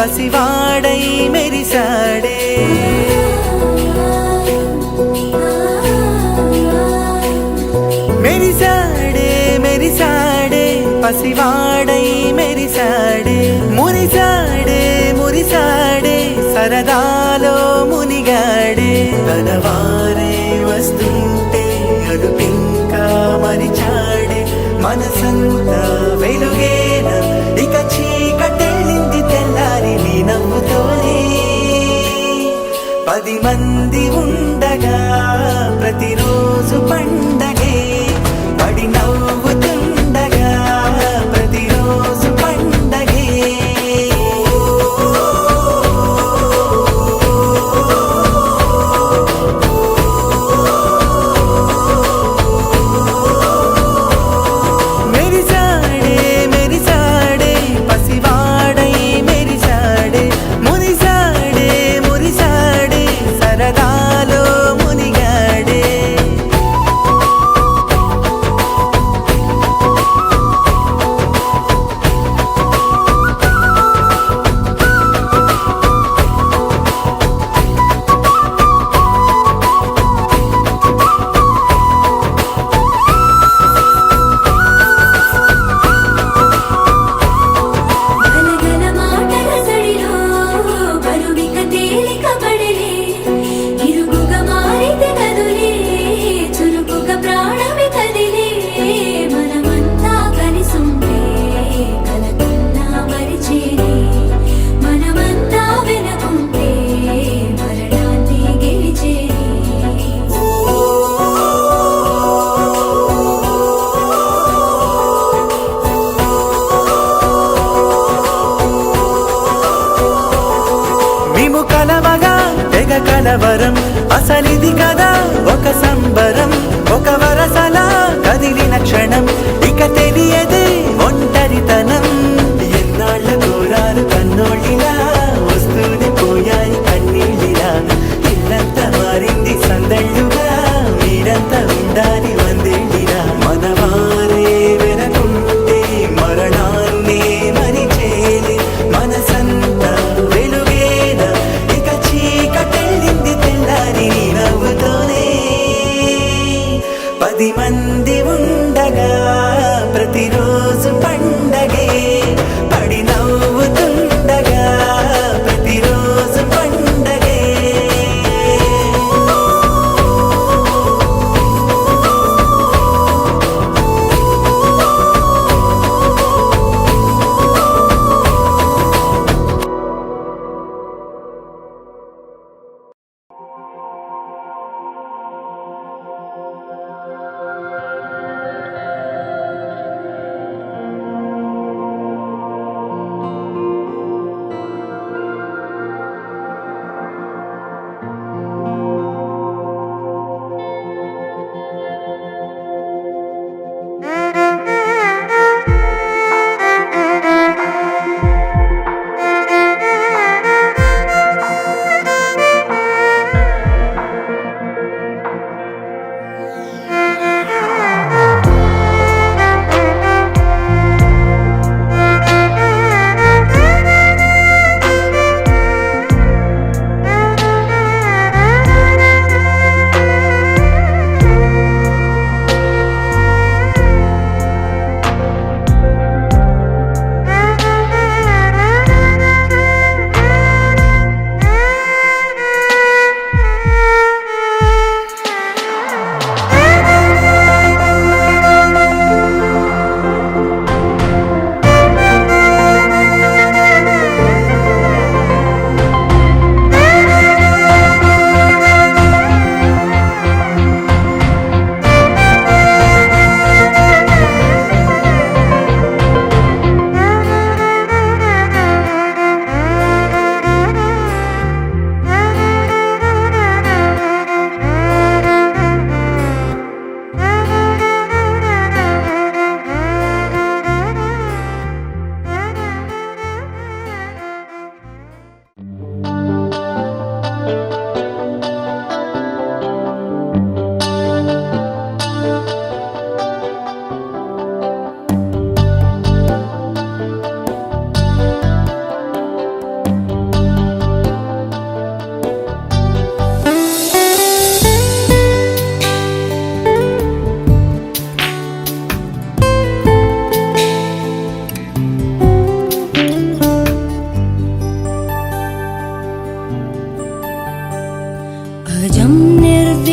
పసివాడై మెరిసాడే మెరిసాడే మెరిసాడే పసివాడై మెరిసాడే మురిసాడే మురిసాడే సరదాలో మునిగాడే తనవారే వస్తుంటే అడుపింకా మరిచాడే మనసంతా వెలుగేన ఇక చీకటెళ్ళింది తెల్లారి నీ నవ్వుతోనే 10 మంది ఉండగా ప్రతిరోజు పండగే పడి నవ్వుతుండగా ప్రతిరోజు పండగే మెరిసాడే మెరిసాడే పసివాడై మెరిసాడే మురిసాడే మురిసాడే సరదాలో మునిగాడే గలగల మాటల సడిలో బరువిక తేలిక పడలే ఇరుగుగా మారితే కదులే చురుకుగా ప్రాణమి కదిలే మనమంతా కలిసుంటే కలకున్నా మరిచేనే మనమంతా వెనకుంటే మరణాన్ని గెలిచేనే మేము కలవగా తెగ కలవరం అసలిది కదా ఒక సంబరం ఒక వరసలా కదిలిన క్షణం ఇక తెలియదే ఒంటరితనం ఎన్నాళ్ళ కోరారు కన్నోళ్ళిలా వస్తూనే పోయాయి కన్నీళ్ళిలా ఇల్లంతా మారింది సందళ్ళుగా మీరంతా ఉండాలి వందేళ్ళిలా మనవారే వెనకుంటే మరణాన్నే మరిచేలే మనసంతా వెలుగేన ఇక చీకటెళ్ళింది తెల్లారి నీ నవ్వుతోనే 10 మంది ఉండగా ప్రతిరోజు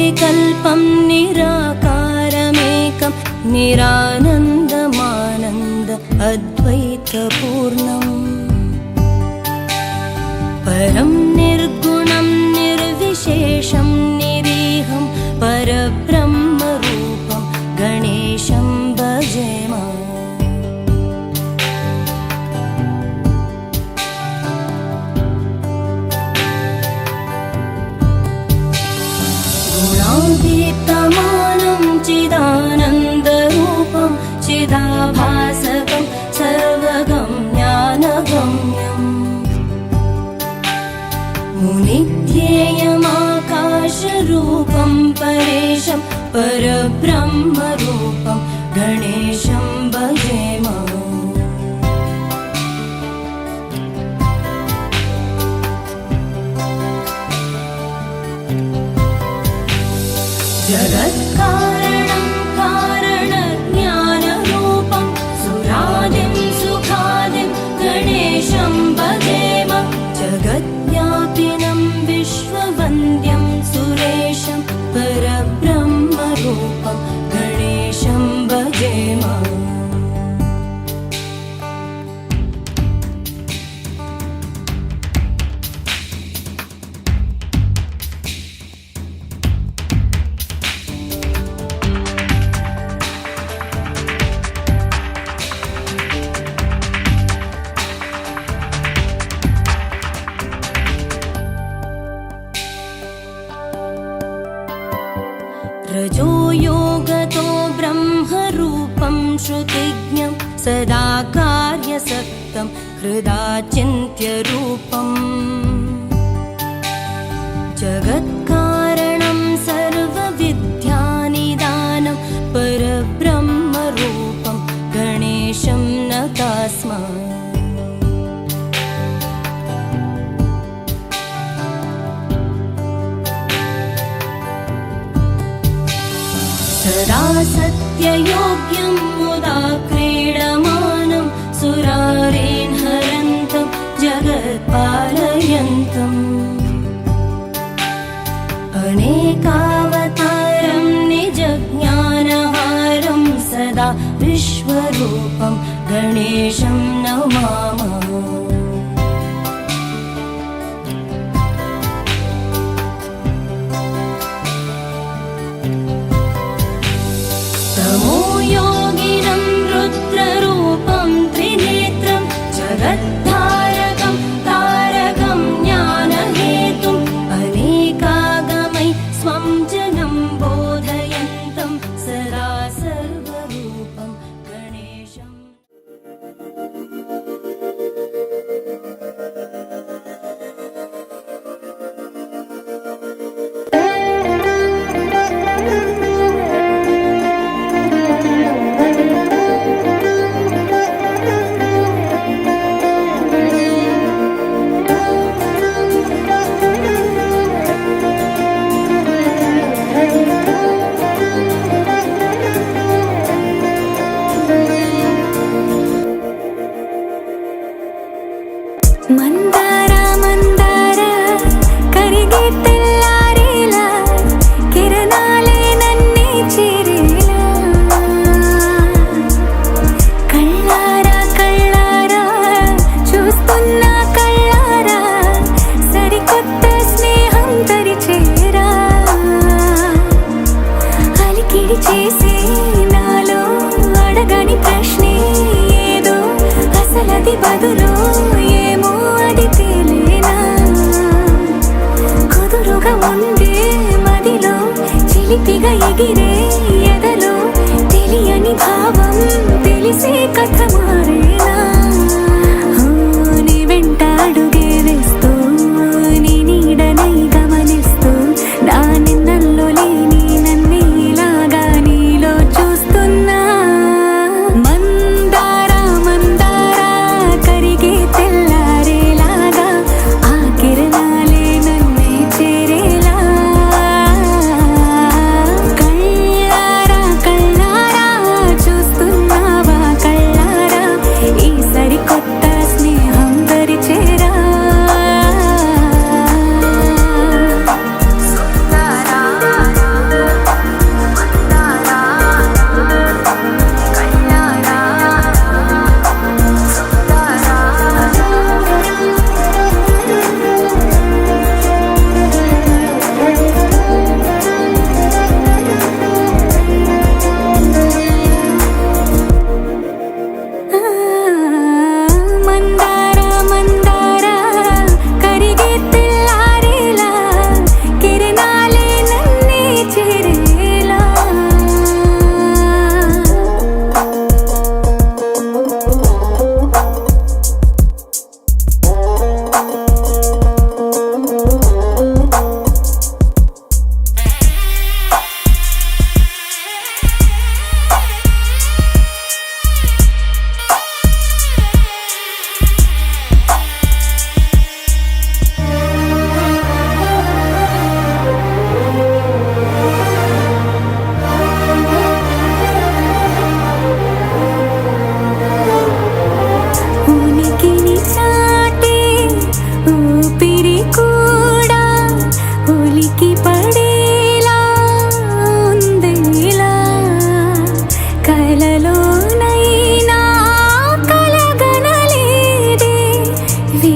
निर्विकल्पं निराकारमेकं निरानन्दमानन्द अद्वैतपूर्णम् परं निर्गुणं निर्विशेषं निरीहं परब्रह्मरूपं गणेशं भजेम गुणातीतमानं चिदानन्दरूपं चिदाभासकं सर्वगं ज्ञानगम्यम् मुनिध्येयमाकाशरूपं परेशं परब्रह्मरूपं गणेशं भजेम जगत्कारणं कारणज्ञानरूपं सुरादिं सुखादिं गणेशं भजेम जगद्व्यापिनं विश्ववन्द्यं सुरेशं परब्रह्मरूपं गणेशं भजेम रजो योगतो ब्रह्मरूपं श्रुतिज्ञं सदा कार्यसक्तं हृदा चिन्त्यरूपम् जगत्कारणं सर्वविद्यानिदानं परब्रह्मरूपं गणेशं नतास्म सदा सत्ययोग्यं मुदा क्रीडमानं सुरारेण हरन्तं जगत्पालयन्तम् अनेकावतारं निजज्ञानहारं सदा विश्वरूपं गणेशं नमामः योगिनं रुद्ररूपं त्रिनेत्रं जगद्धारकं तारकं ज्ञानहेतुम् अनेकागमै स्वं जनं बोधयन्तं सदा सर्वरूपं गणेशम् ಮಂದಾರ ಮಂದಾರ ಕರಿಗೆ ತೆಲ್ಲಾರಿಲ ಕಿರಣಾಲೆ ನನ್ನಿ ಚಿರಿಲ ಕಳ್ಳಾರ కళ్ళార చూస్తున్నా కళ్ళార సరికొత్త స్నేహం తరిచేరా అలికిడి చేసి నాలో అడగని ప్రశ్నే ఏదో అసలది బదులు ఏమో అది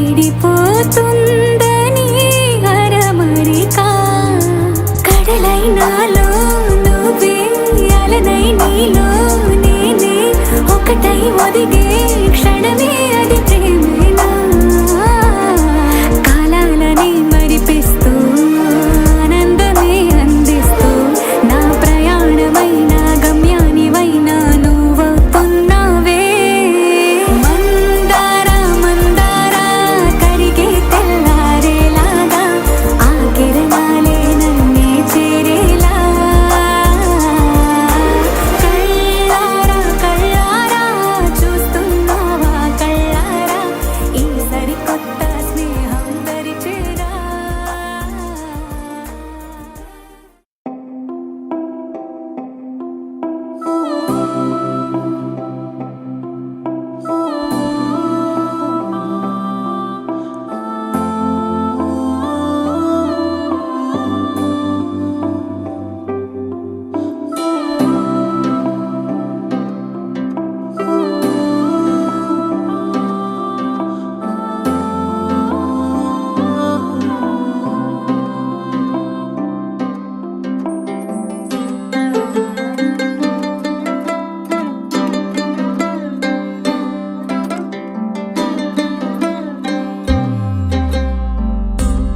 వీడిపోతుందని అరమరిక కడలై నాలో నువ్వే అలనై నీలో నేనే ఒకటై ఒదిగే క్షణమే అది ప్రేమేనా కాలాలని మరిపిస్తూ ఆనందమే అందిస్తూ నా ప్రయాణమైన గమ్యానివైనా నువ్వవుతున్నావే మందారా మందారా కరిగే తెల్లారేలాగా ఆ కిరణాలే నన్నే చేరేలా కళ్ళారా కళ్ళారా చూస్తున్నావా కళ్ళారా ఈ సరికొత్త స్నేహం దరిచేరా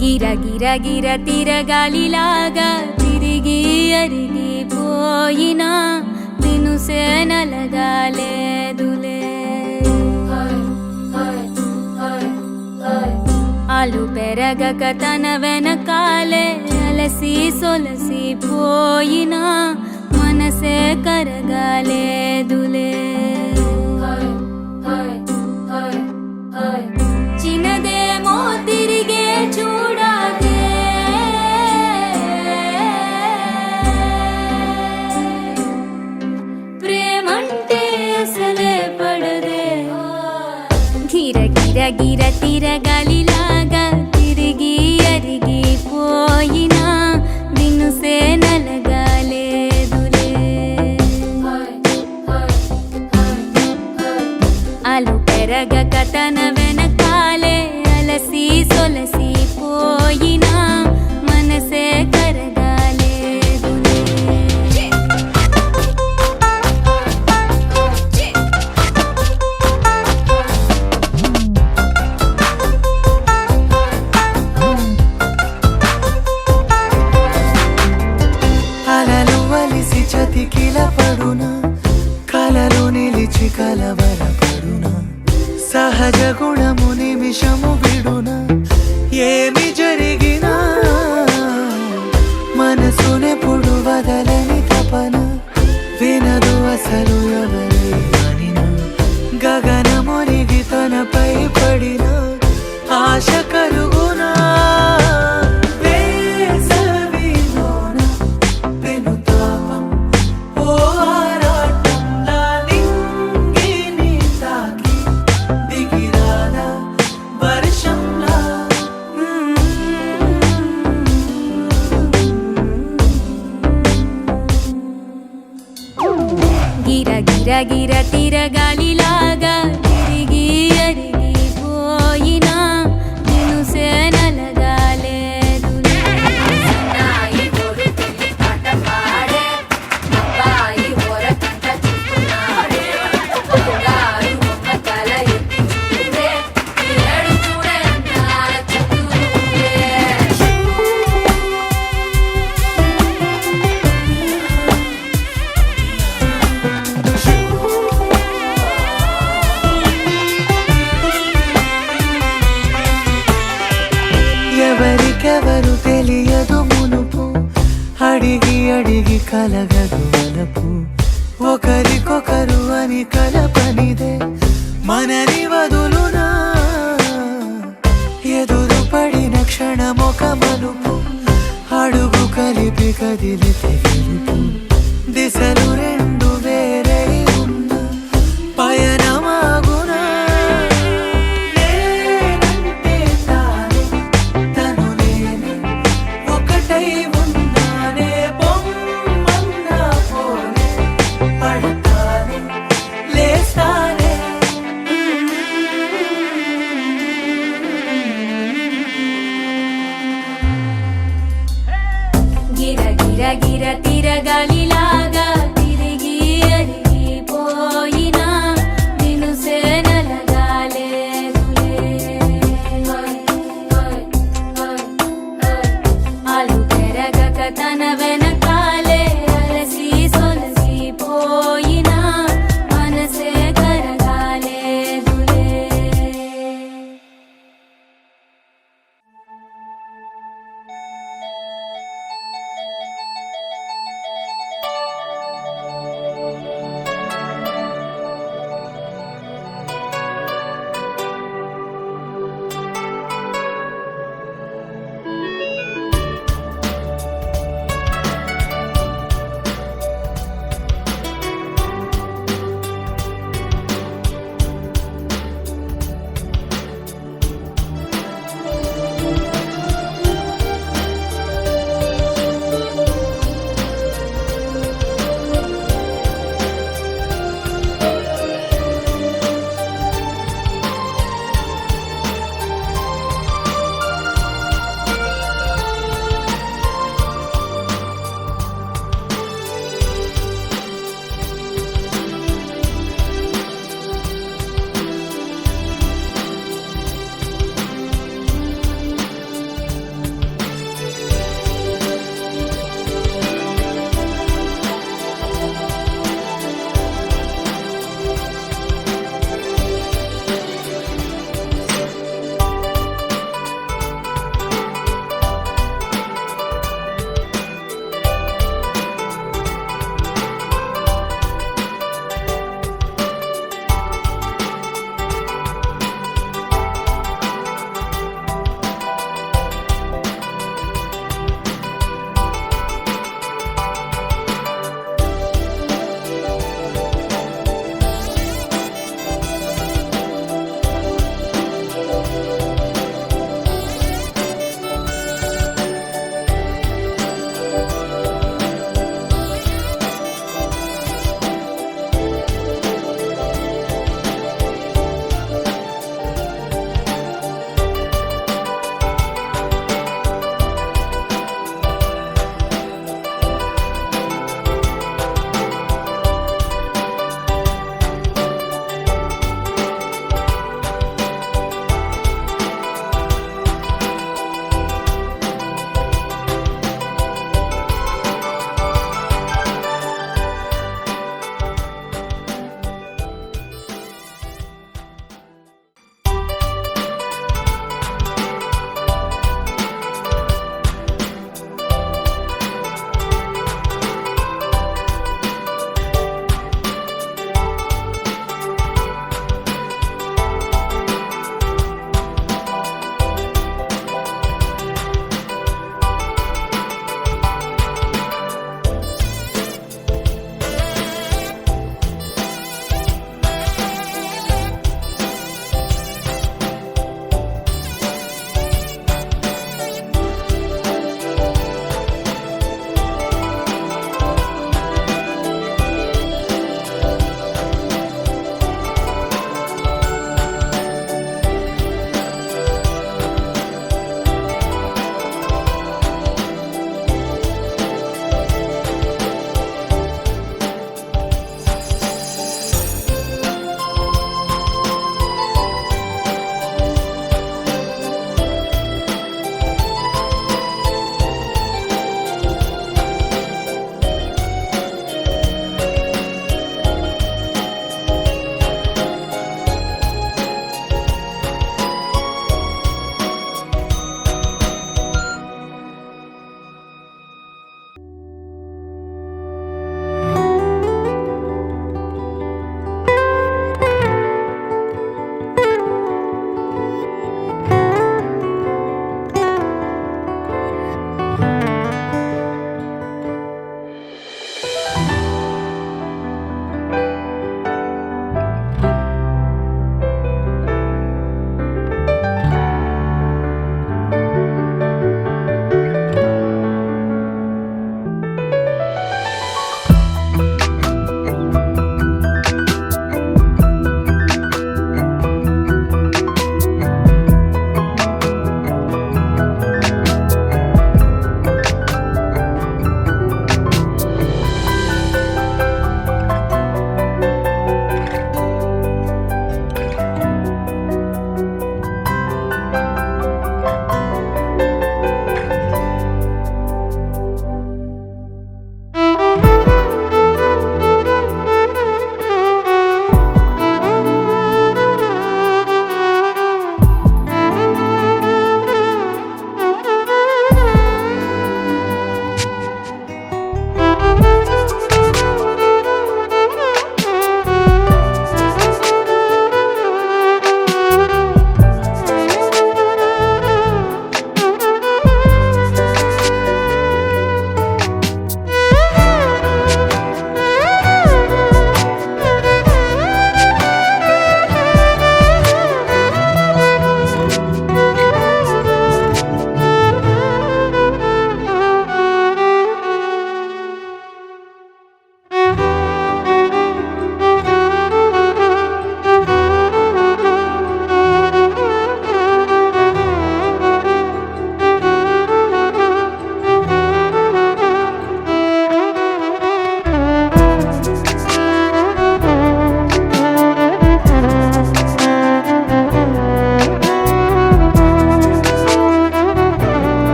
గిర గిర గిర తిరగాలిలాగా తిరిగి అరిగిపోయినా దినుసే నలగాలేదులే ఆలు పెరగక తన వెనకాలే అలసి సొలసి పోయినా మనసే కరగాలేదులే చిన్నదేమో తిరిగే చూడాదే ప్రేమంటే అసలే పడదే గిర గిర గిర తిరగాలిలాగా తిరిగి అరిగిపోయినా దినుసే నలగాలేదులే ఆలు పెరగక తన వెనకాలే అలసి సొలసి పోయినా మనసే కరగాలేదులే అలలు వలిసి చతికిల పడునా కలలు నిలిచి కలవరపడునా సహజ గుణము నిమిషము విడునా ఏమి జరిగినా మనసునెప్పుడు వదలని తపన వినదు అసలు ఎవరి అనినా గగనమునిగి తనపై పడిన ఆశ కలుగునా వేసవిలోన పెనుతాపం ఓ ఆరాటంలా నింగిని తాకి దిగిరాదా వర్షంలా గిర గిర గిర తిరగాలిలాగా తిరిగి అరిగిపోయినా దినుసే నలగాలేదులే ఎవరికెవరు తెలియదు మునుపు అడిగి అడిగి కలగదు వలపు ఒకరికొకరు అని కలపనిదే మనని వదులునా ఎదురు పడిన క్షణమొక మలుపు అడుగు కలిపి కదిలితే గెలుపు దిశలు రెండు వేరే ఉన్న పయనమాగునా నేనంటే తానే తను నేనే ఒకటై ఉన్నానే బొమ్మన్నా పోనే పడతానే లేస్తానే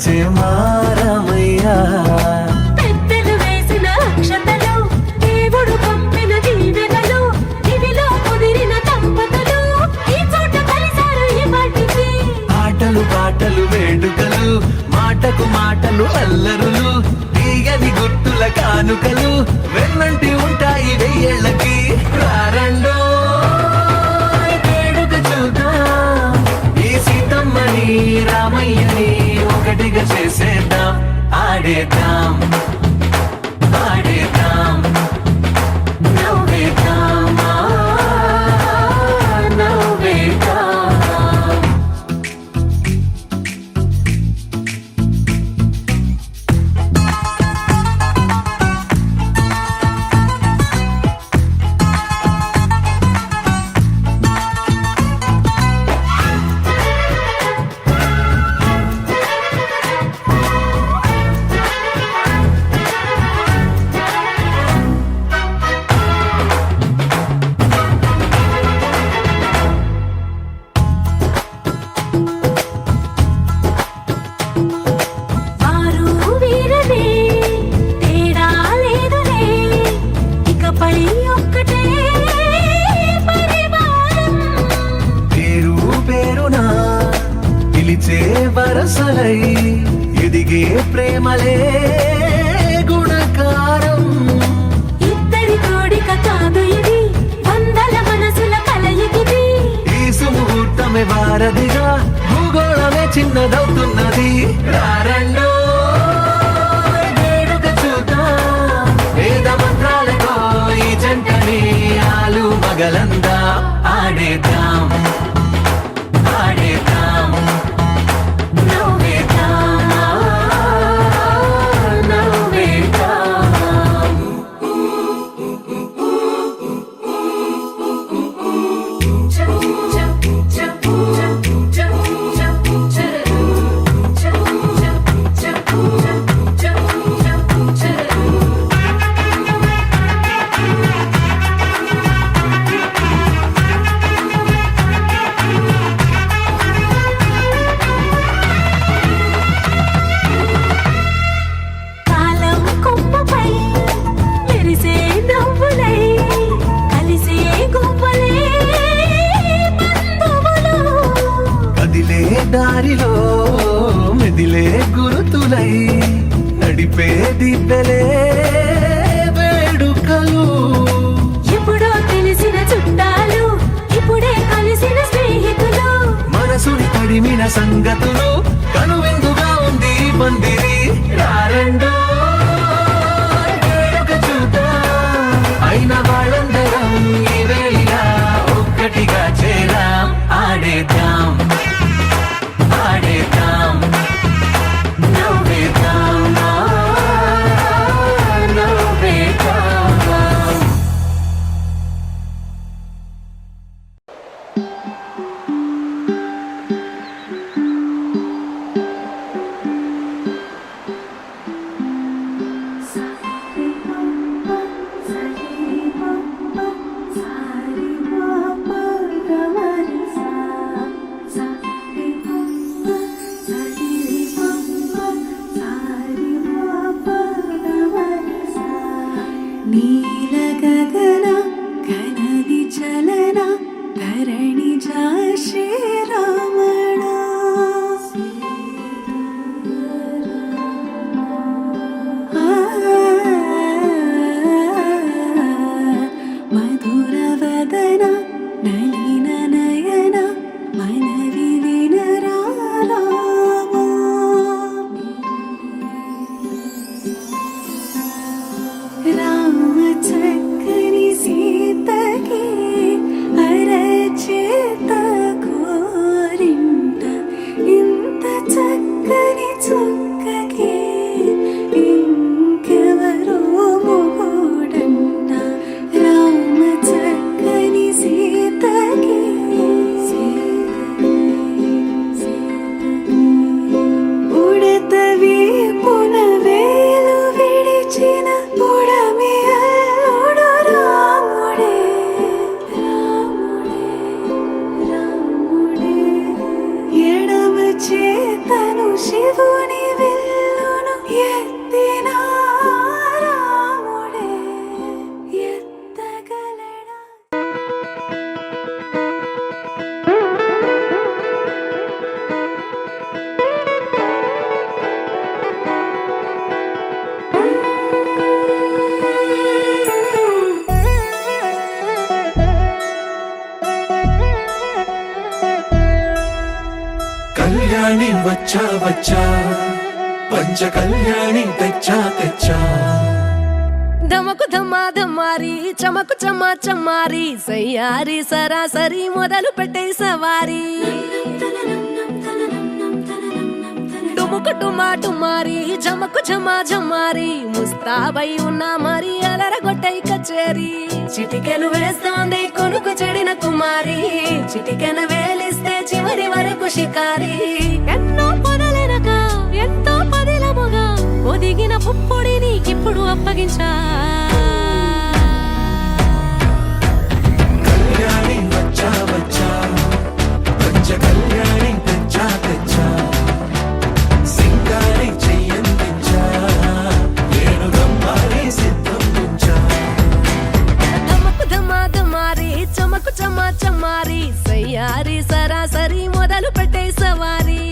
వచ్చే మారమయ్యా. పెద్దలు వేసిన అక్షతలు, దేవుడు పంపిన దీవెనలు, ఇవిలో కుదిరిన దంపతులు ఈ చోట కలిసారు ఈ పాటికి. ఆటలు పాటలు వేడుకలు, మాటకు మాటలు అల్లరులు, తీయని గుర్తుల కానుకలు వెన్నంటి ఉంటాయి వెయ్యేళ్ళకి. రారండో వేడుక చూద్దాం, ఈ సీతమ్మని రామయ్యని ఒకటిగా చేసేద్దాం. ఆడేద్దాం ఆడేద్దాం నవ్వేద్దాం నవ్వేద్దాం. వారు వీరనే తేడా లేదులే, ఇకపై ఒక్కటే పరివారం. పేరు పేరునా పిలిచే వరసలై ఎదిగే ప్రేమలే గుణకారం. ఇద్దరి కోడిక కాదు ఇది, వందల మనసుల కలయికిది. ఈ సుముహూర్తమే వారధిగా, భూగోళమే చిన్నదవుతున్నది. రారండో వేడుక చూద్దాం, వేద మంత్రాలతో ఈ జంటని ఆలు మగలందా. ఆడేద్దాం ఆడేద్దాం నవ్వేద్దాం నవ్వేద్దాం. కాలం కొమ్మపై మెరిసే నవ్వులై, కలిసే గువ్వలే బంధువులు. కదిలే దారిలో మెదిలే గురుతులై, నడిపే దిబ్బెలే వేడుకలు. ఎప్పుడో తెలిసిన చుట్టాలు, ఇప్పుడే కలిసిన స్నేహితులు. మనసుని తడిమిన సంగతులు, కనువిందుగా ఉంది ఈ పందిరి. రారండో వేడుక చూద్దాం, అయిన వాళ్ళందరం ఈ వేళ ఒక్కటిగా చేరాం. ఆడేద్దాం ఆడేద్దాం నవ్వేద్దాం నవ్వేద్దాం. నీల గగన ఘనది చలన ధరణి జా శ్రీరామణ. మధుర వదన నలిన నయన మనవి వినరామా. రామ చక్కని సీతకి అరచేత కోరింట, ఇంత చక్కని చుక్కకి ఇంకెవరో మొగుడంట. రామ చక్కని సీతకి ఉడత వీపున వేలు విడిచిన ఉడమి అల్లుడు కళ్యాణి వచ్చా వచ్చా పంచ కళ్యాణి తెచ్చా తెచ్చా ధమకు ధమా ధమారి చమకు చమా చమారి సయ్యారి సరాసరి మొదలు పెట్టే సవారి డుముకు టుమా టుమారి జమకు జమా జమారి ముస్తాబై ఉన్నా మరి అలరగొట్టై కచేరి చిటికెను వేస్తోంది కొనుకు చెడిన కుమారి చిటికెను వేలిస్తే చివరి వరకు షికారి ఎన్నో పొదలెనక ఎంతో పదిలముగా ఒదిగిన పుప్పొడి నీకిప్పుడు అప్పగించా కళ్యాణి వచ్చా వచ్చా పంచ కళ్యాణి తెచ్చా తెచ్చా సింగారి చెయ్యందించా నేను గమ్మారి సిద్ధందించా ధమకు ధమా ధమారి చమకు చమా చమారి సయ్యారి సరాసరి మొదలు పెట్టే సవారి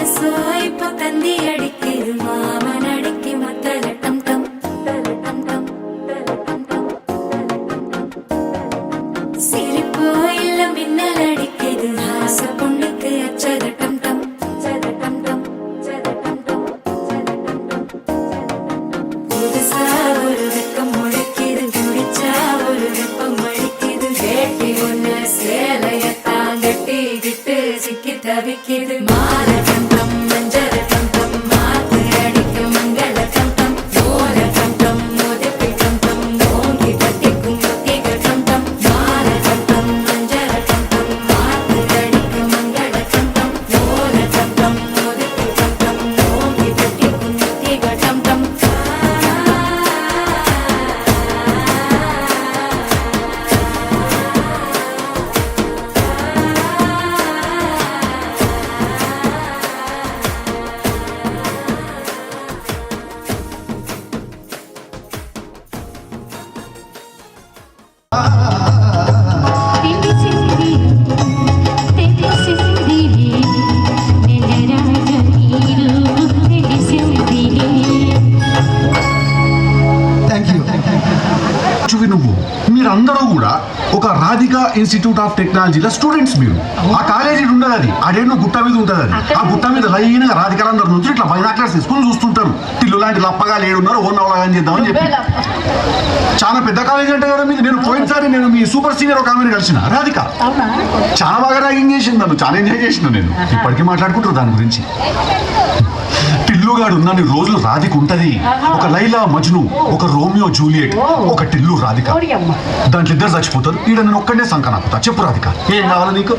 മനസ്സോയിപ്പൊക്കന്തി അടിക്കരു മാമനടിക്ക് മത്തലട്ടം ടം തലട്ടം ടം തലട്ടം ടം സിരിപ്പോയില്ല മിന്നലടിക്കരു ഹാസ പൊണ്ണുക്ക് അച്ചതട്ടം ടം ചതട്ടം ടം ചതട്ടം ടം പുതുസാ ഒരു വെക്കം മുഴക്കിയത് കുടിച്ചാ ഒരു വെപ്പം മഴിക്കിയത് കേട്ടി ഒന്ന് സേലയത്താ ഗട്ടി കിട്ട് സിക്കി തവിക്കിത് മാലകം మీరందరూ కూడా ఒక రాధిక ఇన్స్టిట్యూట్ ఆఫ్ టెక్నాలజీలో స్టూడెంట్స్ మీరు ఆ కాలేజీ ఉండదు అది అడేనో గుట్ట మీద ఉంటుంది అది ఆ గుట్ట మీద లైన్గా రాధికలందరూ నుంచి ఇట్లా బైనాక్లర్స్ తీసుకొని చూస్తుంటారు తిల్లు లాంటి లప్పగా లేడున్నారు ఓన్ అవలాగని చేద్దామని చెప్పి చాలా పెద్ద కాలేజీ అంటే కదా మీది నేను పోయినసారి నేను మీ సూపర్ సీనియర్ ఒక ఆమెను కలిసిన రాధిక చాలా బాగా ర్యాగింగ్ చేసింది నన్ను చాలా ఎంజాయ్ చేసిన నేను ఇప్పటికీ మాట్లాడుకుంటారు దాని గురించి టిల్లుగాడు ఉన్నన్ని రోజులు రాధిక ఉంటది ఒక లైలా మజ్ను ఒక రోమియో జూలియట్ ఒక టిల్లు రాధిక దాంట్లో ఇద్దరు చచ్చిపోతారు ఈడ నేను ఒక్కడే సంకనాపుతా చెప్పు రాధిక ఏం కావాలి నీకు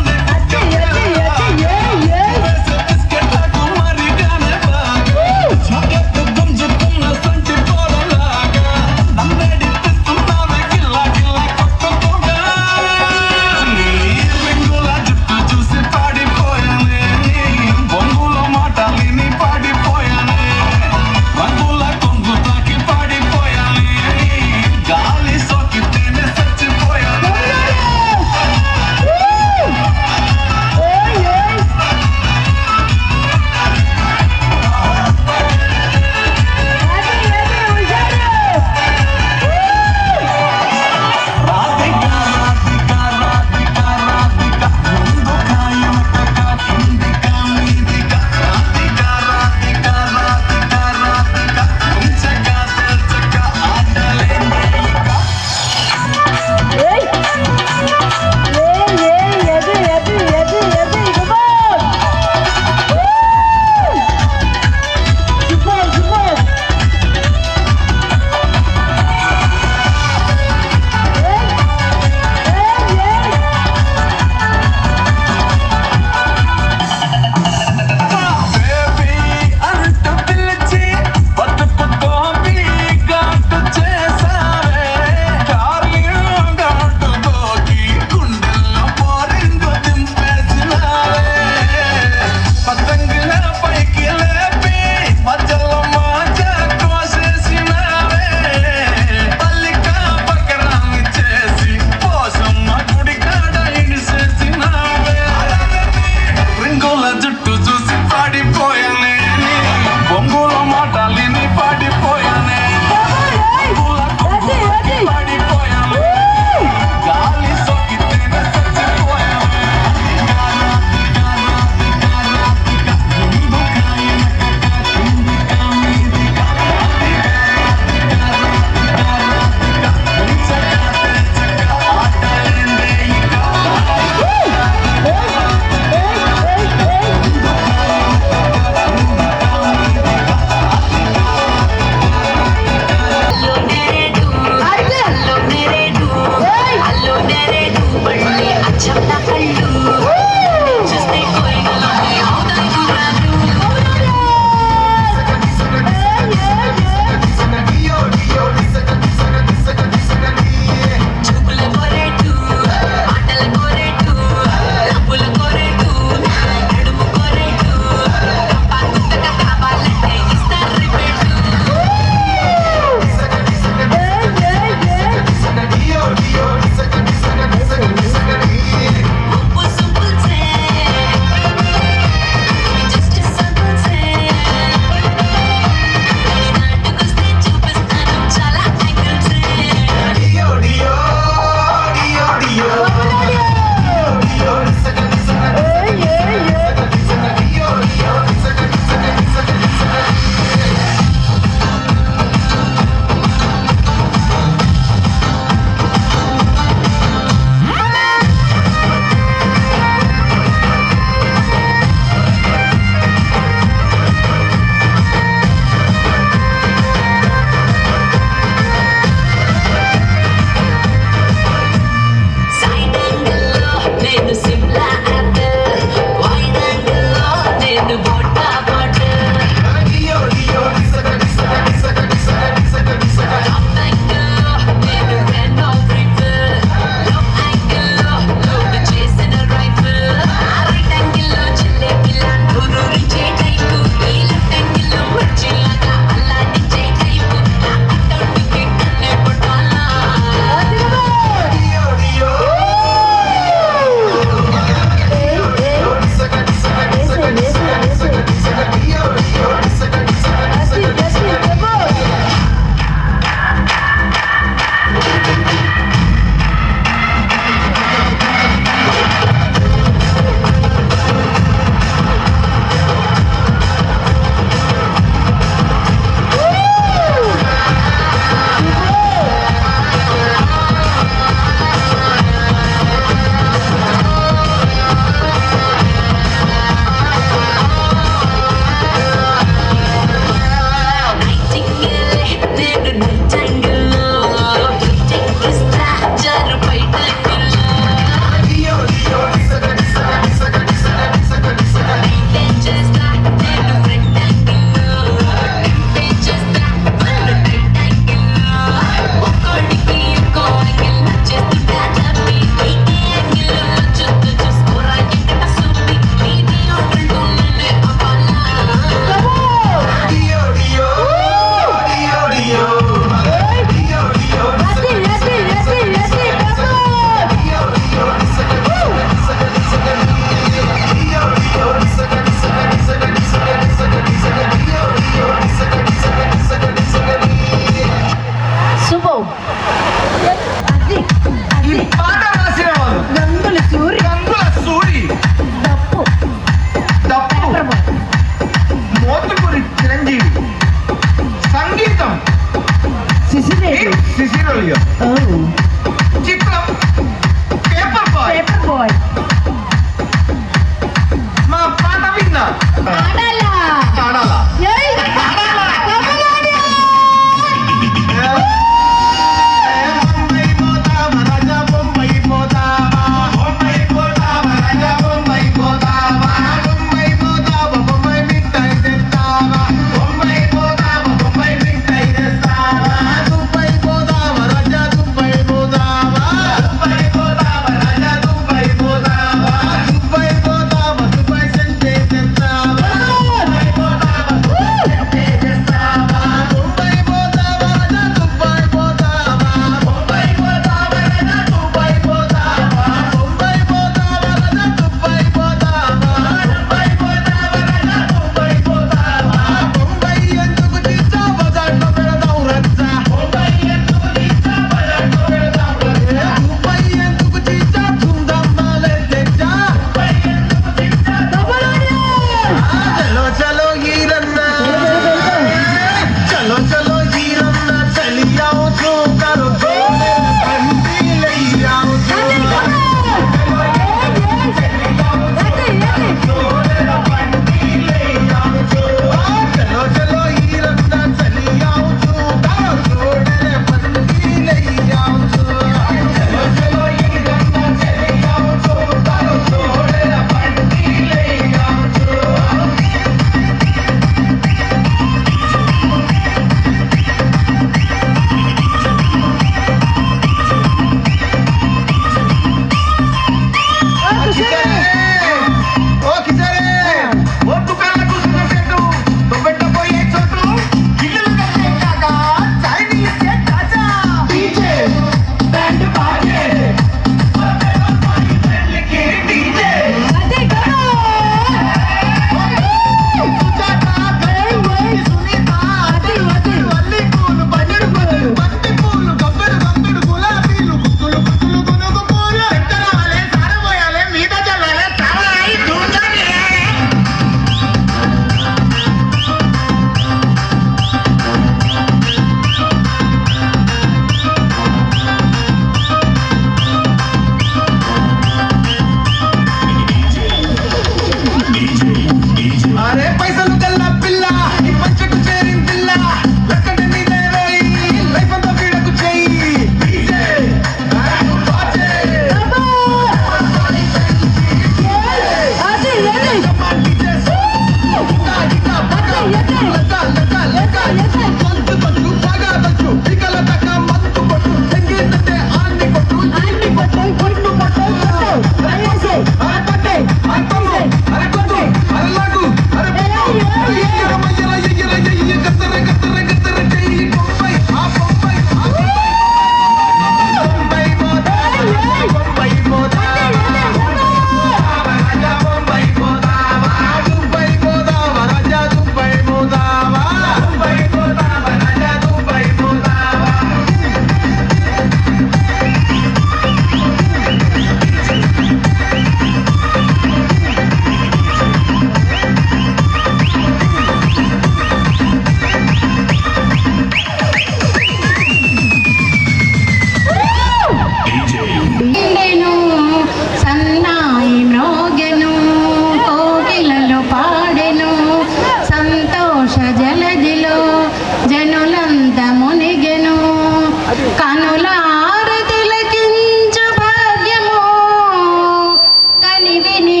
విని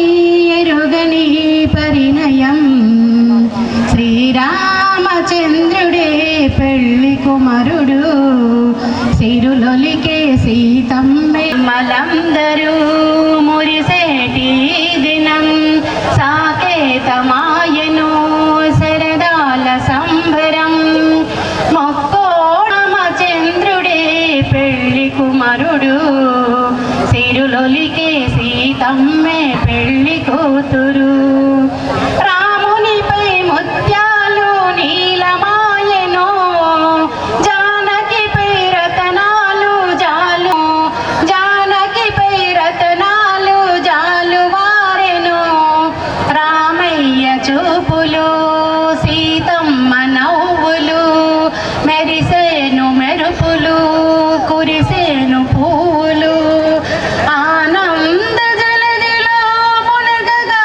ఎరుగని పరిణయం శ్రీరామచంద్రుడే పెళ్లి కుమారుడు సిరులొలికే సీతమ్మే మలందరూ మురిసేటి దినం సాకేతమాయను శరదాల సంబరం మొక్కోరామచంద్రుడే పెళ్లి కుమారుడు సిరులొలికే సీతమ్మే పెళ్లి కూతురు రామునిపై ముత్యాలు నీలమాయను జానకిపై రతనాలు జాలు జానకిపై రతనాలు జాలు వారెను రామయ్య చూపులు సీతమ్మ నవ్వులు మెరిసేను మెరుపులు కురిసేను పూలు ఆనంద జలదిలో మునగగా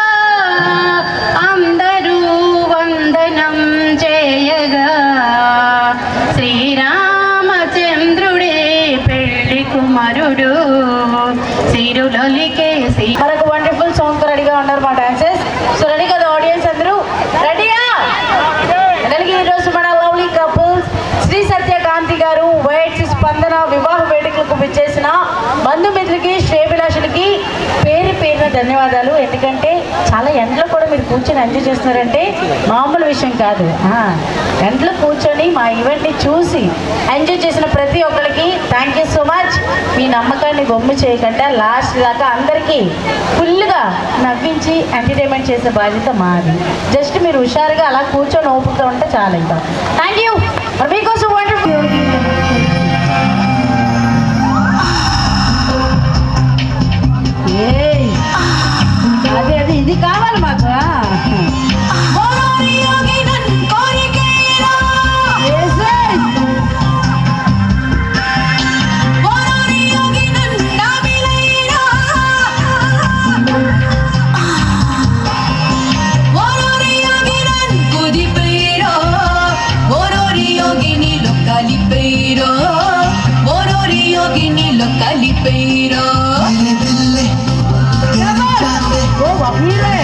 అందరూ వందనం చేయగా శ్రీరామచంద్రుడే పెళ్లి కుమారుడు సిరులొలికే మనకు వండర్ఫుల్ సాంగ్ రెడీగా ఉన్నారు మా డాన్సర్స్. సో రెడీ కదా ఆడియన్స్ అందరూ రెడీయా? అలాగే ఈరోజు మన లవ్లీ కపుల్స్ శ్రీ సత్యకాంతి గారు వైట్స్ స్పందన వివాహ వేడుకలకు విచ్చేసిన బంధుమిత్రులకి శ్రేభిలాషులకి పేరు పేరున ధన్యవాదాలు. ఎందుకంటే చాలా ఎండలో కూడా మీరు కూర్చొని ఎంజాయ్ చేస్తున్నారంటే మామూలు విషయం కాదు. ఎండలో కూర్చొని మా ఈవెంట్ని చూసి ఎంజాయ్ చేసిన ప్రతి ఒక్కరికి థ్యాంక్ యూ సో మచ్. మీ నమ్మకాన్ని బొమ్ము చేయకుండా లాస్ట్ దాకా అందరికీ ఫుల్గా నవ్వించి ఎంటర్టైన్మెంట్ చేసే బాధ్యత మాది. జస్ట్ మీరు హుషారుగా అలా కూర్చొని ఓపుతూ ఉంటే చాలా ఇంకా థ్యాంక్ యూ. మరి మీకోసం వండర్ఫుల్ అదే అది ఇది కావాలి మాకు. Calipero, ఓ అభిలే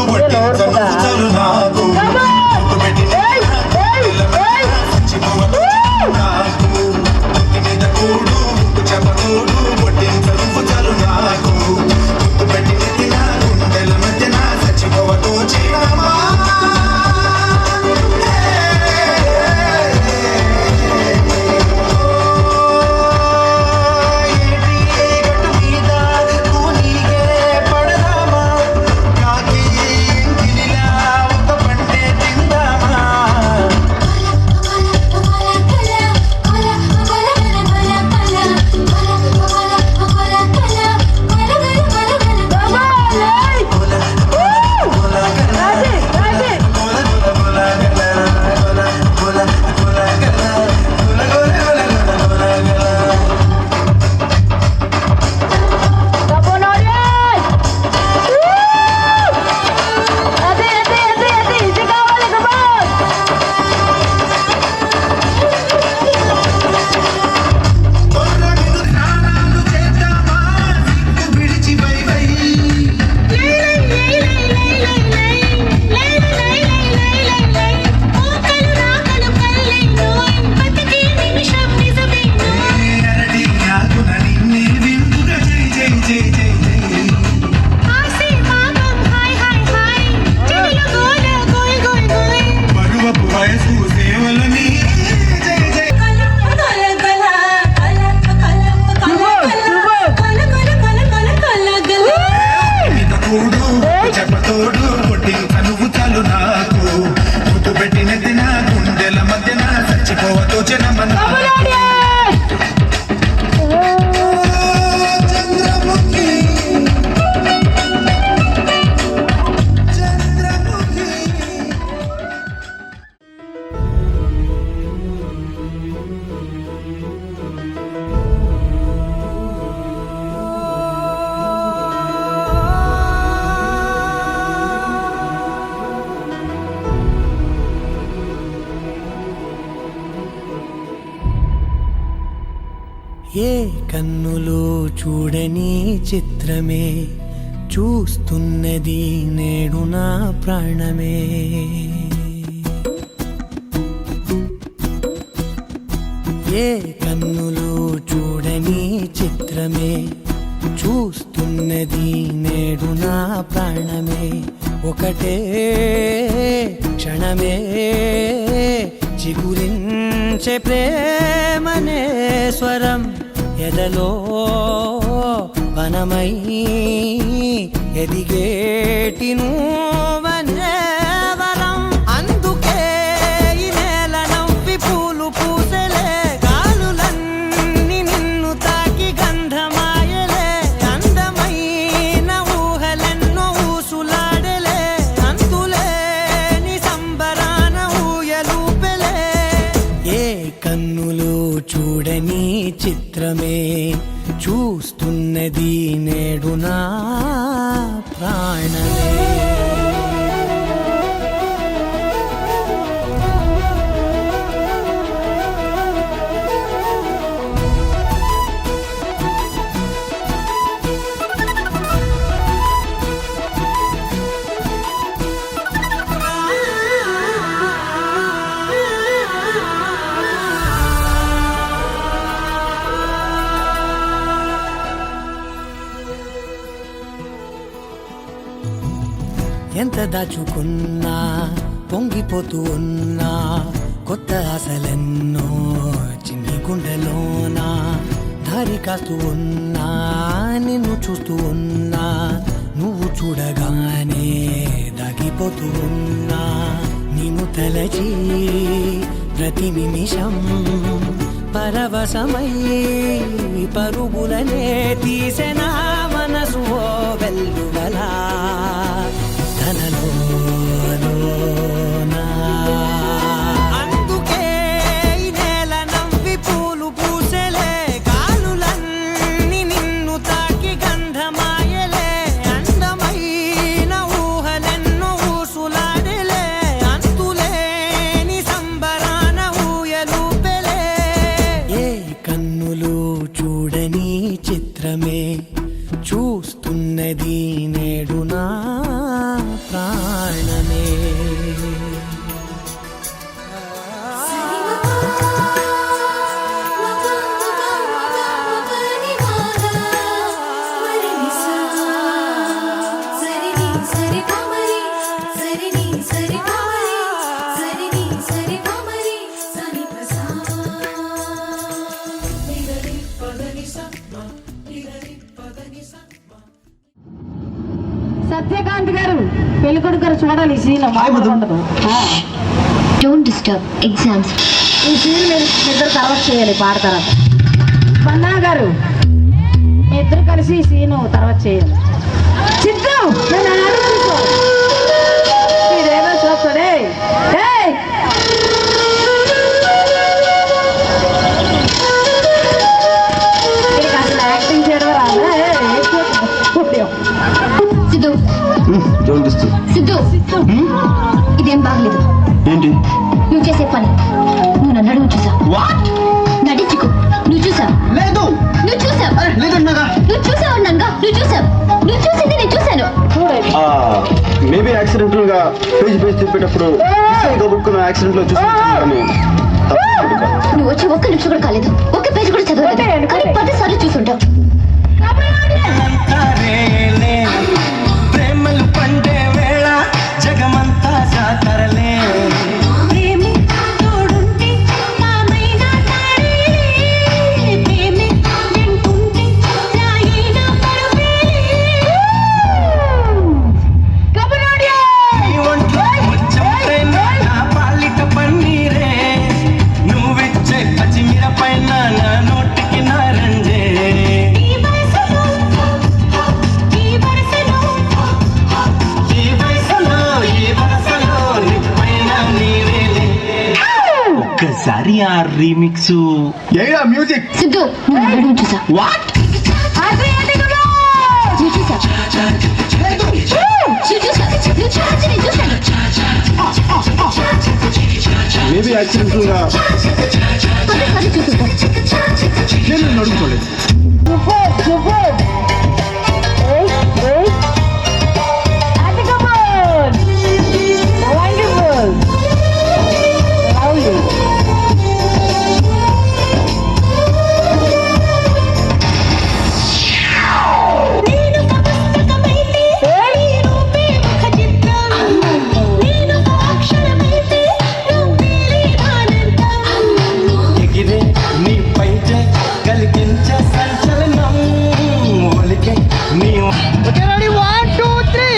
వడ్డించను చాలు నాకు ముద్దు పెట్టిన చచ్చిపోవను నాకు ముద్దు మీద కూడు ముద్దు చెప్పతోడు వడ్డించను చాలు నాకు ముద్దు పెట్టిన గుండెల మధ్యన చచ్చిపోవతో చిన్నమా చెప్పతోడు వడ్డించను చాలు నాకు ముద్దు పెట్టిన తిన గుండెల మధ్యన చచ్చిపోవతో జనమన్నా చంద్రముఖి చంద్రముఖి ఏ కన్నులో చూడని చిత్రమే చూస్తున్నది నేడు నా ప్రాణమే ఏ కన్నులో చూడని చిత్రమే చూస్తున్నది నేడు నా ప్రాణమే ఒకటే క్షణమే చిగురించే ప్రేమనే స్వరం ఎదలో వనమై ఎదిగేటి నువ్వనే వరం అందుకే ఈ నేల నవ్వి పూలు పూసలే గాలులన్నీ నిన్ను తాకి గంధమాయలే అందమైన ఊహలెన్నో ఊసులాడలే అంతులేని సంబరాన ఊయలూపెలే ఏ కన్నులు చూడని చిత్రమే చూస్తున్నది నేడు నా ప్రాణమే ఎంత దాచుకున్నా పొంగిపోతూ ఉన్నా కొత్త ఆశలెన్నో చిన్ని గుండెలోనా దారి కాస్తూ ఉన్నా నిన్ను చూస్తూ ఉన్నా నువ్వు చూడగానే దాగిపోతూ ఉన్నా నిన్ను తలచి ప్రతి నిమిషం పరవశమై పరుగులనే తీసెనా మనసు ఓ వెల్లువలా అందుకే ఈ నేల నవ్వి పూలు పూసలే గాలులన్నీ నిన్ను తాకి గంధమాయలే అందమైన ఊహలెన్నో ఊసులాడలే అంతులేని సంబరాన ఊయలూపెలే ఏ కన్నులు చూడని చిత్రమే చూస్తున్నది నేడు నా ప్రాణమే ప్రాణమే సత్యకాంత్ గారు పెళ్లి కొడుకు గారు చూడాలి ఈ సీన్ ఉండదు. Don't disturb exams. ఈ సీన్ మీరు ఇద్దరు తర్వాత చేయాలి పాట తర్వాత. స్పందన గారు మీ ఇద్దరు కలిసి ఈ సీన్ తర్వాత చేయాలి. చిత్తం మీరేమో చూస్తాడే. మీకు అసలు యాక్టింగ్ చేయడం రాదా? సిద్ధు సిద్ధు ఇదేం బాగలేదు. ఏంటి నువ్వు చేసే పని నువ్వు నన్ను అడుగు చూసావు. నటించుకో. నువ్వు చూసావు. లేదు నువ్వు చూసావు. లేదన్నాగా. నువ్వు చూసావు అన్నాగా. నువ్వు చూసావు. నువ్వు చూసింది నేను చూశాను. మేబీ యాక్సిడెంటల్ గా పేజ్ తిప్పేటప్పుడు గబుక్కున్న యాక్సిడెంట్ లో చూసి నువ్వు వచ్చి ఒక్క నిమిషం కూడా కాలేదు. ఒక్క పేజ్ కూడా చదవలేదు. కానీ 10 సార్లు చూసుంటావు. ప్రేమలు పండే వేళ జగమంతా జాతరలే పాలిట పన్నీరే నువ్విచ్చే పచ్చిమిర పైన నా నోటికి నారంజే ఒక్కసారి ఆ రీమిక్స్ ఏడా మ్యూజిక్. సిద్ధు నువ్వు నన్ను అడుగు చూసా. వాట్ నువ్వు చూసావు. నువ్వు చూసావు. నువ్వు చూసింది నేను చూశాను. మేబీ యాక్సిడెంటల్ గా 10 సార్లు చూసుంటావు. నేను అడుగుకోలేదు. ఎగిరే నీ పైట కలిగించే సంచలనం ఒలికే నీ రెడీ 1 2 3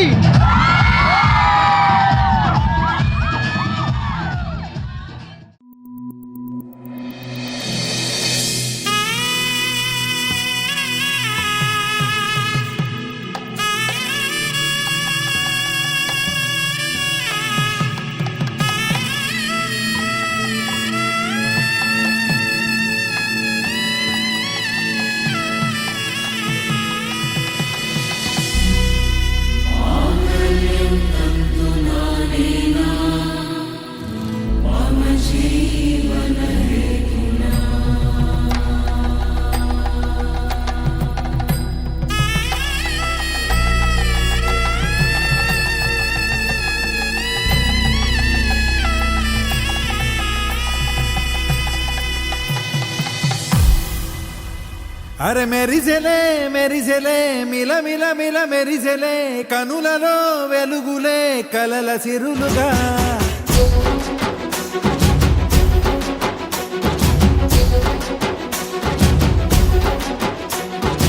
అరే మెరిసెలే మెరిసెలే మిల మిల మిల మెరిసెలే కనులలో వెలుగులే కలల సిరులుగా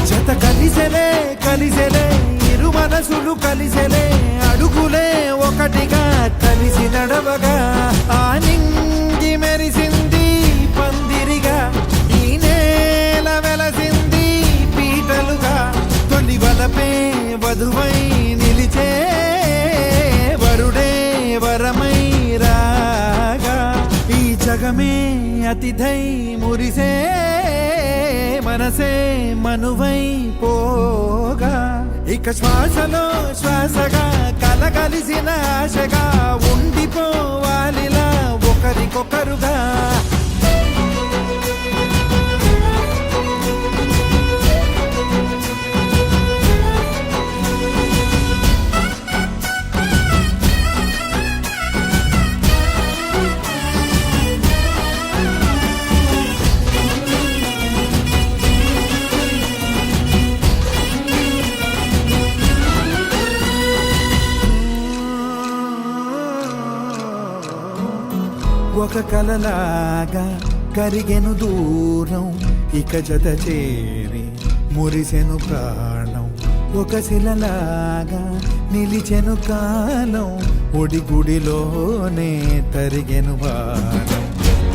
జత కలిసెలే కలిసెలే ఇరు మనసులు కలిసెలే అడుగులే ఒకటిగా కలిసి నడవగా ఆ నింగి మెరిసింది పందిరిగా ఈ నేల వెలసింది పీటలుగా తొలి వలపే వధువై నిలిచే వరుడే వరమై రాగా ఈ జగమే అతిథై మురిసే మనసే మనువై పోగా ఇక శ్వాసలో శ్వాసగా కలగలిసిన ఆశగా ఉండిపోవాలిలా ఒకరికొకరుగా ఒక కలలాగా కరిగెను దూరం ఇక జత చేరి మురిసెను ప్రాణం ఒక శిలలాగా నిలిచెను కాలం ఒడిగుడిలోనే తరిగెను బాణం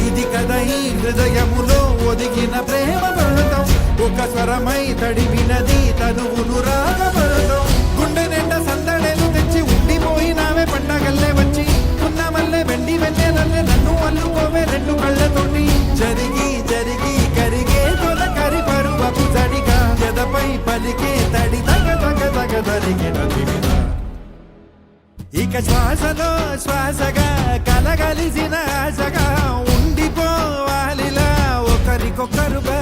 ఇది కదా ఈ హృదయములో ఒదిగిన ప్రేమ పర్వతం ఒక స్వరమై తడివినది తనువును రాగపడతం గుండె నిండా సందడేలు తెచ్చి ఉండిపోయినావే పండగల్లే వచ్చి ఉన్న మల్లె వెండి వెన్నెలల్లే నన్ను అల్లుకోవే రెండు కళ్ళతోటి జరిగి జరిగి కరిగే తొలకరి పరువపు జడిగా జదపై పలికే తడి తగ తగ తగ తరిగిన దివిన ఇక శ్వాసలో శ్వాసగా కలగలిసిన ఆశగా ఉండిపోవాలిలా ఒకరికొకరుగా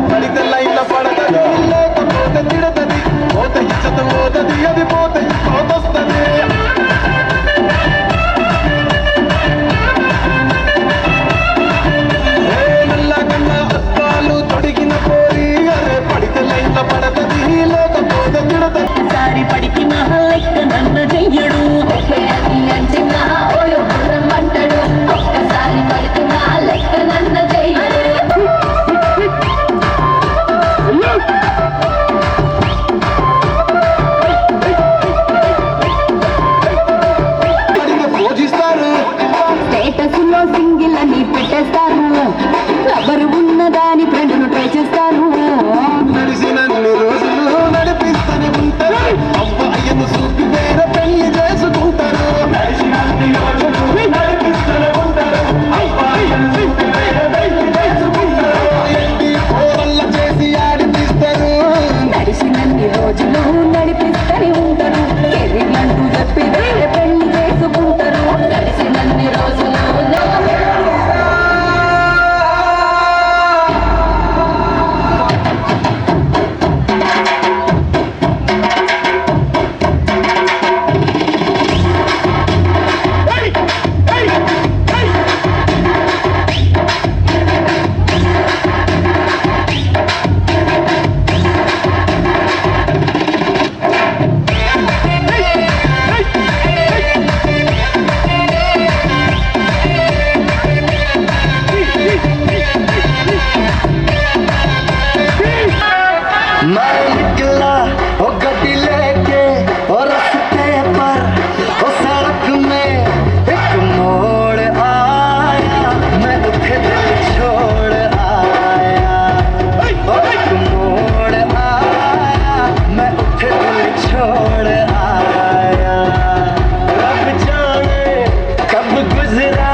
పడితే లైన్ల పడతది లేకపోతే తిడతది పోత ఇచ్చత పోతది అది పోతే పోతొస్తది నల్లగన్న అద్దాలు తొడిగిన పోరి అరే పడితే లైన్ల పడతది లేకపోతే తిడతది సారి పడికి లెక్క నన్ను చెయ్యడు అంటున్నా ఓయో అంటాడు ఒక్కసారి పడుతున్నా లెక్క నన్ను చెయ్యడు పూజిస్తారు స్టేటస్ లో సింగిల్ అని పెట్టేస్తారు ఎవరు ఉన్నదాని ఫ్రెండ్ను ట్రై చేస్తారు నడిచినన్ని రోజులు నడిపిస్తూనే ఉంటారు అబ్బాయిను చూపి వేరే పెళ్లి చేసుకుంటారు నడిచినన్ని రోజులు నడిపిస్తూనే ఉంటారు అబ్బాయిను చూపి వేరే పెళ్లి చేసుకుంటారు ఎన్ని కోరల్ల చేసి ఆడిపిస్తారు నడిచినన్ని రోజులు నడిపిస్తూనే ఉంటారు కెరీర్లంటూ చెప్పి వేరే పెళ్లి చేసుకుంటారు నడిచినన్ని రోజులు मैं निकला ओ गड्डी लेके और रास्ते पर ओ सड़क में एक मोड़ आया मैं उठे दिल छोड़ आया ओ एक मोड़ आया मैं उठे दिल छोड़ आया रब जाने कब गुजरा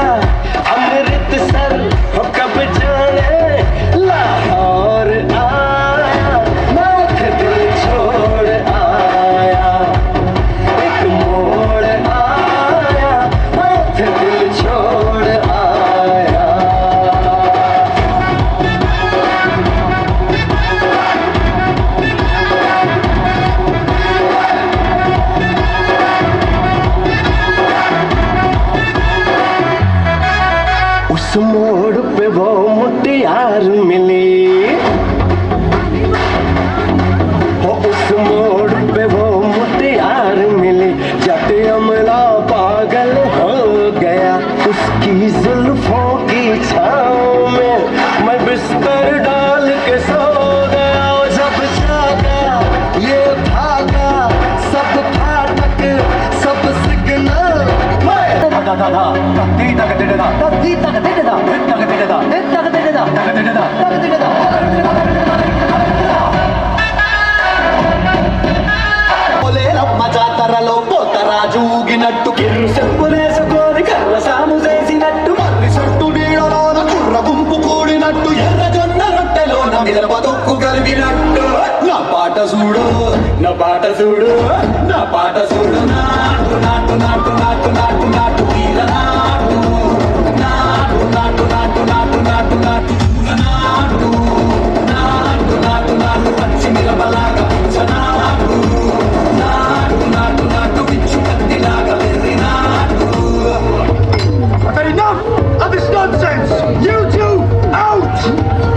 अमृतसर ओ कब जाने लाहौर आया मैं उठे दिल छोड़ आया एक मोड़ आया मैं उठे दिल छोड़ आया उस मोड़ पे वो मुटियार मिली उस मोड़ पे वो मुटियार मिली जट अमला पागल हो गया उसकी जुल्फों की छाँव में मैं बिस्तर डाल के सो गया जब जागा ये भागा सब फाटक सब सिग्नल పోలేరమ్మ జాతరలో పోతరాజు ఊగినట్టు కిర్రు చెప్పులేసుకొని కర్ర సాము చేసినట్టు మర్రి చుట్టూ నీడలోన కుర్ర గుంపు కూడినట్టు ఎర్ర జొన్న రొట్టెలోన మిరప తొక్కు కలిగినట్టు నా పాట చూడు నా పాట చూడు నా పాట చూడు నాటు నాటు నాటు నాటు నాటు నాటు తీర నాటు నాటు నాటు నాటు నాటు నాటు నాటు పూల నాటు నాటు నాటు నాటు పచ్చి మిరపలాగా నాటు నాటు నాటు నాటు పిచ్చు కత్తిలాగా వెర్రి నాటు enough of this nonsense! You two, out!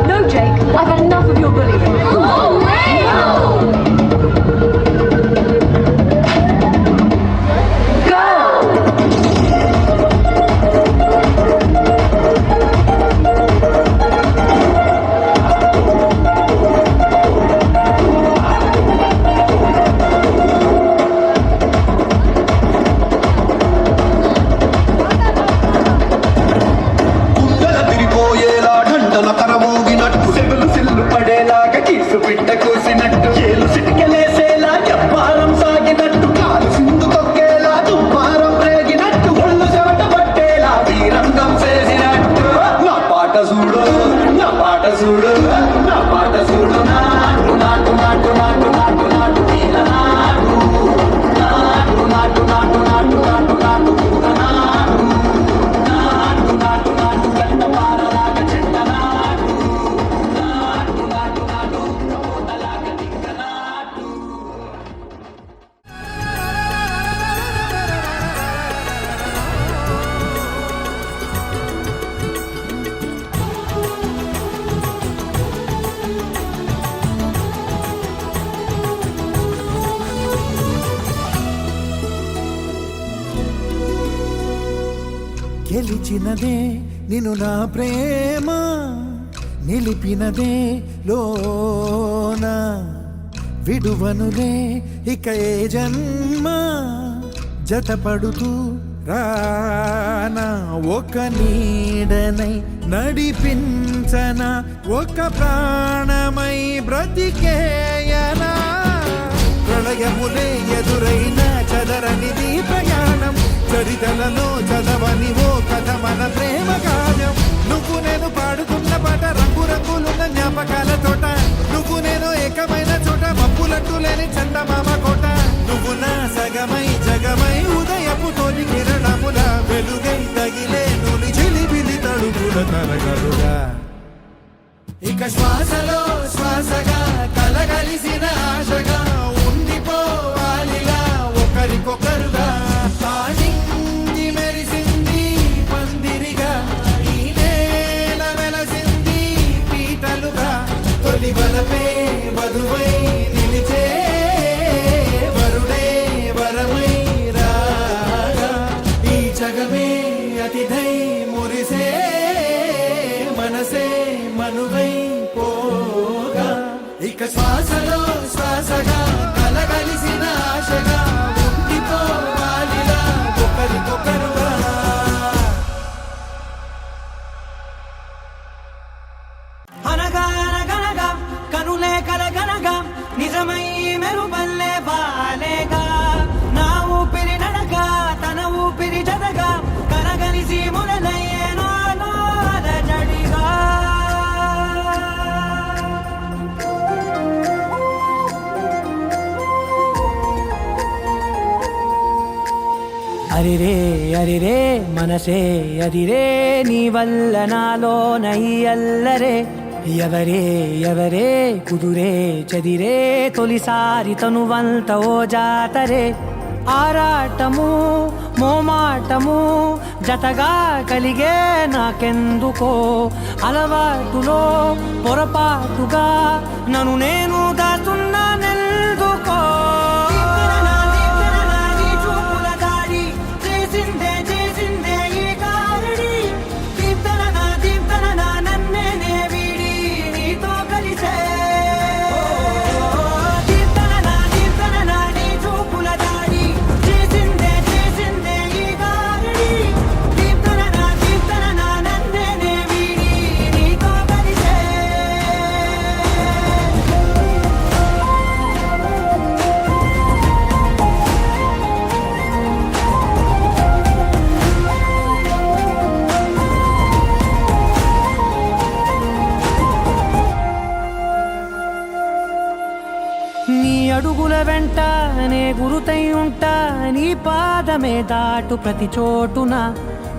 No, Jake, I've had enough of your bullying. Oh, ice పిట్ట కూసినట్టు ఏలు సిటికెలేసేలా చెప్పారం సాగినట్టు కాలు సింధు తొక్కేలా దుమ్మారం రేగినట్టు ఒళ్ళు చెమట పట్టేలా వీరంగం చేసినట్టు నా పాట చూడు నా పాట చూడు నా పాట చూడు నాటు నాటు నాటు నాటు నాటు నాటు వీర నాటు నాటు నాటు నాటు నాటు నాటు నాటు పూర నాటు నాటు నాటు నాటు గంట పారలాగా చెట్ట నాటు నాటు నాటు నాటు పోతలాగా దింక నాటు. గెలిచినదే నిన్ను నా ప్రేమ నిలిపినదే లోన విడువనులే ఇక ఏ జన్మ జతపడుతూ రానా ఒక నీడనై నడిపించన ఒక ప్రాణమై బ్రతికేయనా ప్రళయములే ఎదురైన చదరనిది ప్రయాణం చరితలలో చదవని ఓ కథ మన ప్రేమ గానం నువ్వు నేను పాడుతున్న పాట రంగు రంగులున్న జ్ఞాపకాల తోట నువ్వు నేను ఏకమైన చోట మబ్బులంటూ లేని చందమామ కోట నువ్వు నా సగమై జగమై ఉదయపు తోలి కిరణముల వెలుగై తగిలే నుని చిలిబిలి తడుపుల తరగలుగా ఇక శ్వాసలో శ్వాసగా కలగలిసిన ఆశగా ఉండిపోవాలిలా ఒకరికొకరుగా ఆడింది మెరిసింది పందిరిగా ఈ నేల వెలసింది పీటలుగా తొలి బలపే వధువై నిలిచే వరుడే వరమై రాగా ఈ జగమే అతిథై మురిసే మనసే మనువై పోగా ఇక శ్వాసలో శ్వాసగా కలగలిసిన ఆశగా ఉండిపోవాలిలా ఒకరికొకరుగా అనగా అనగనగా కనులే కలగనగా నిజమై మెరుపల్లే బాలేగా నా ఊపిరి నడగా తన ఊపిరి జదగా కలగలిసి మురలయ్యే నాలో అలజడిగా అరిరే అరిరే మనసే అదిరే నీ వల్ల నాలో నయ్యల్లరే ఎవరే ఎవరే కుదురే చదిరే తొలిసారి తనువంత ఓ జాతరే ఆరాటము మోమాటము జతగా కలిగే నాకెందుకో అలవాటులో పొరపాటుగా నన్ను నేను దాస్తున్నా నెల్దుకో అడుగుల వెంట నే గురుతై ఉంటా నీ పాదమే దాటు ప్రతి చోటున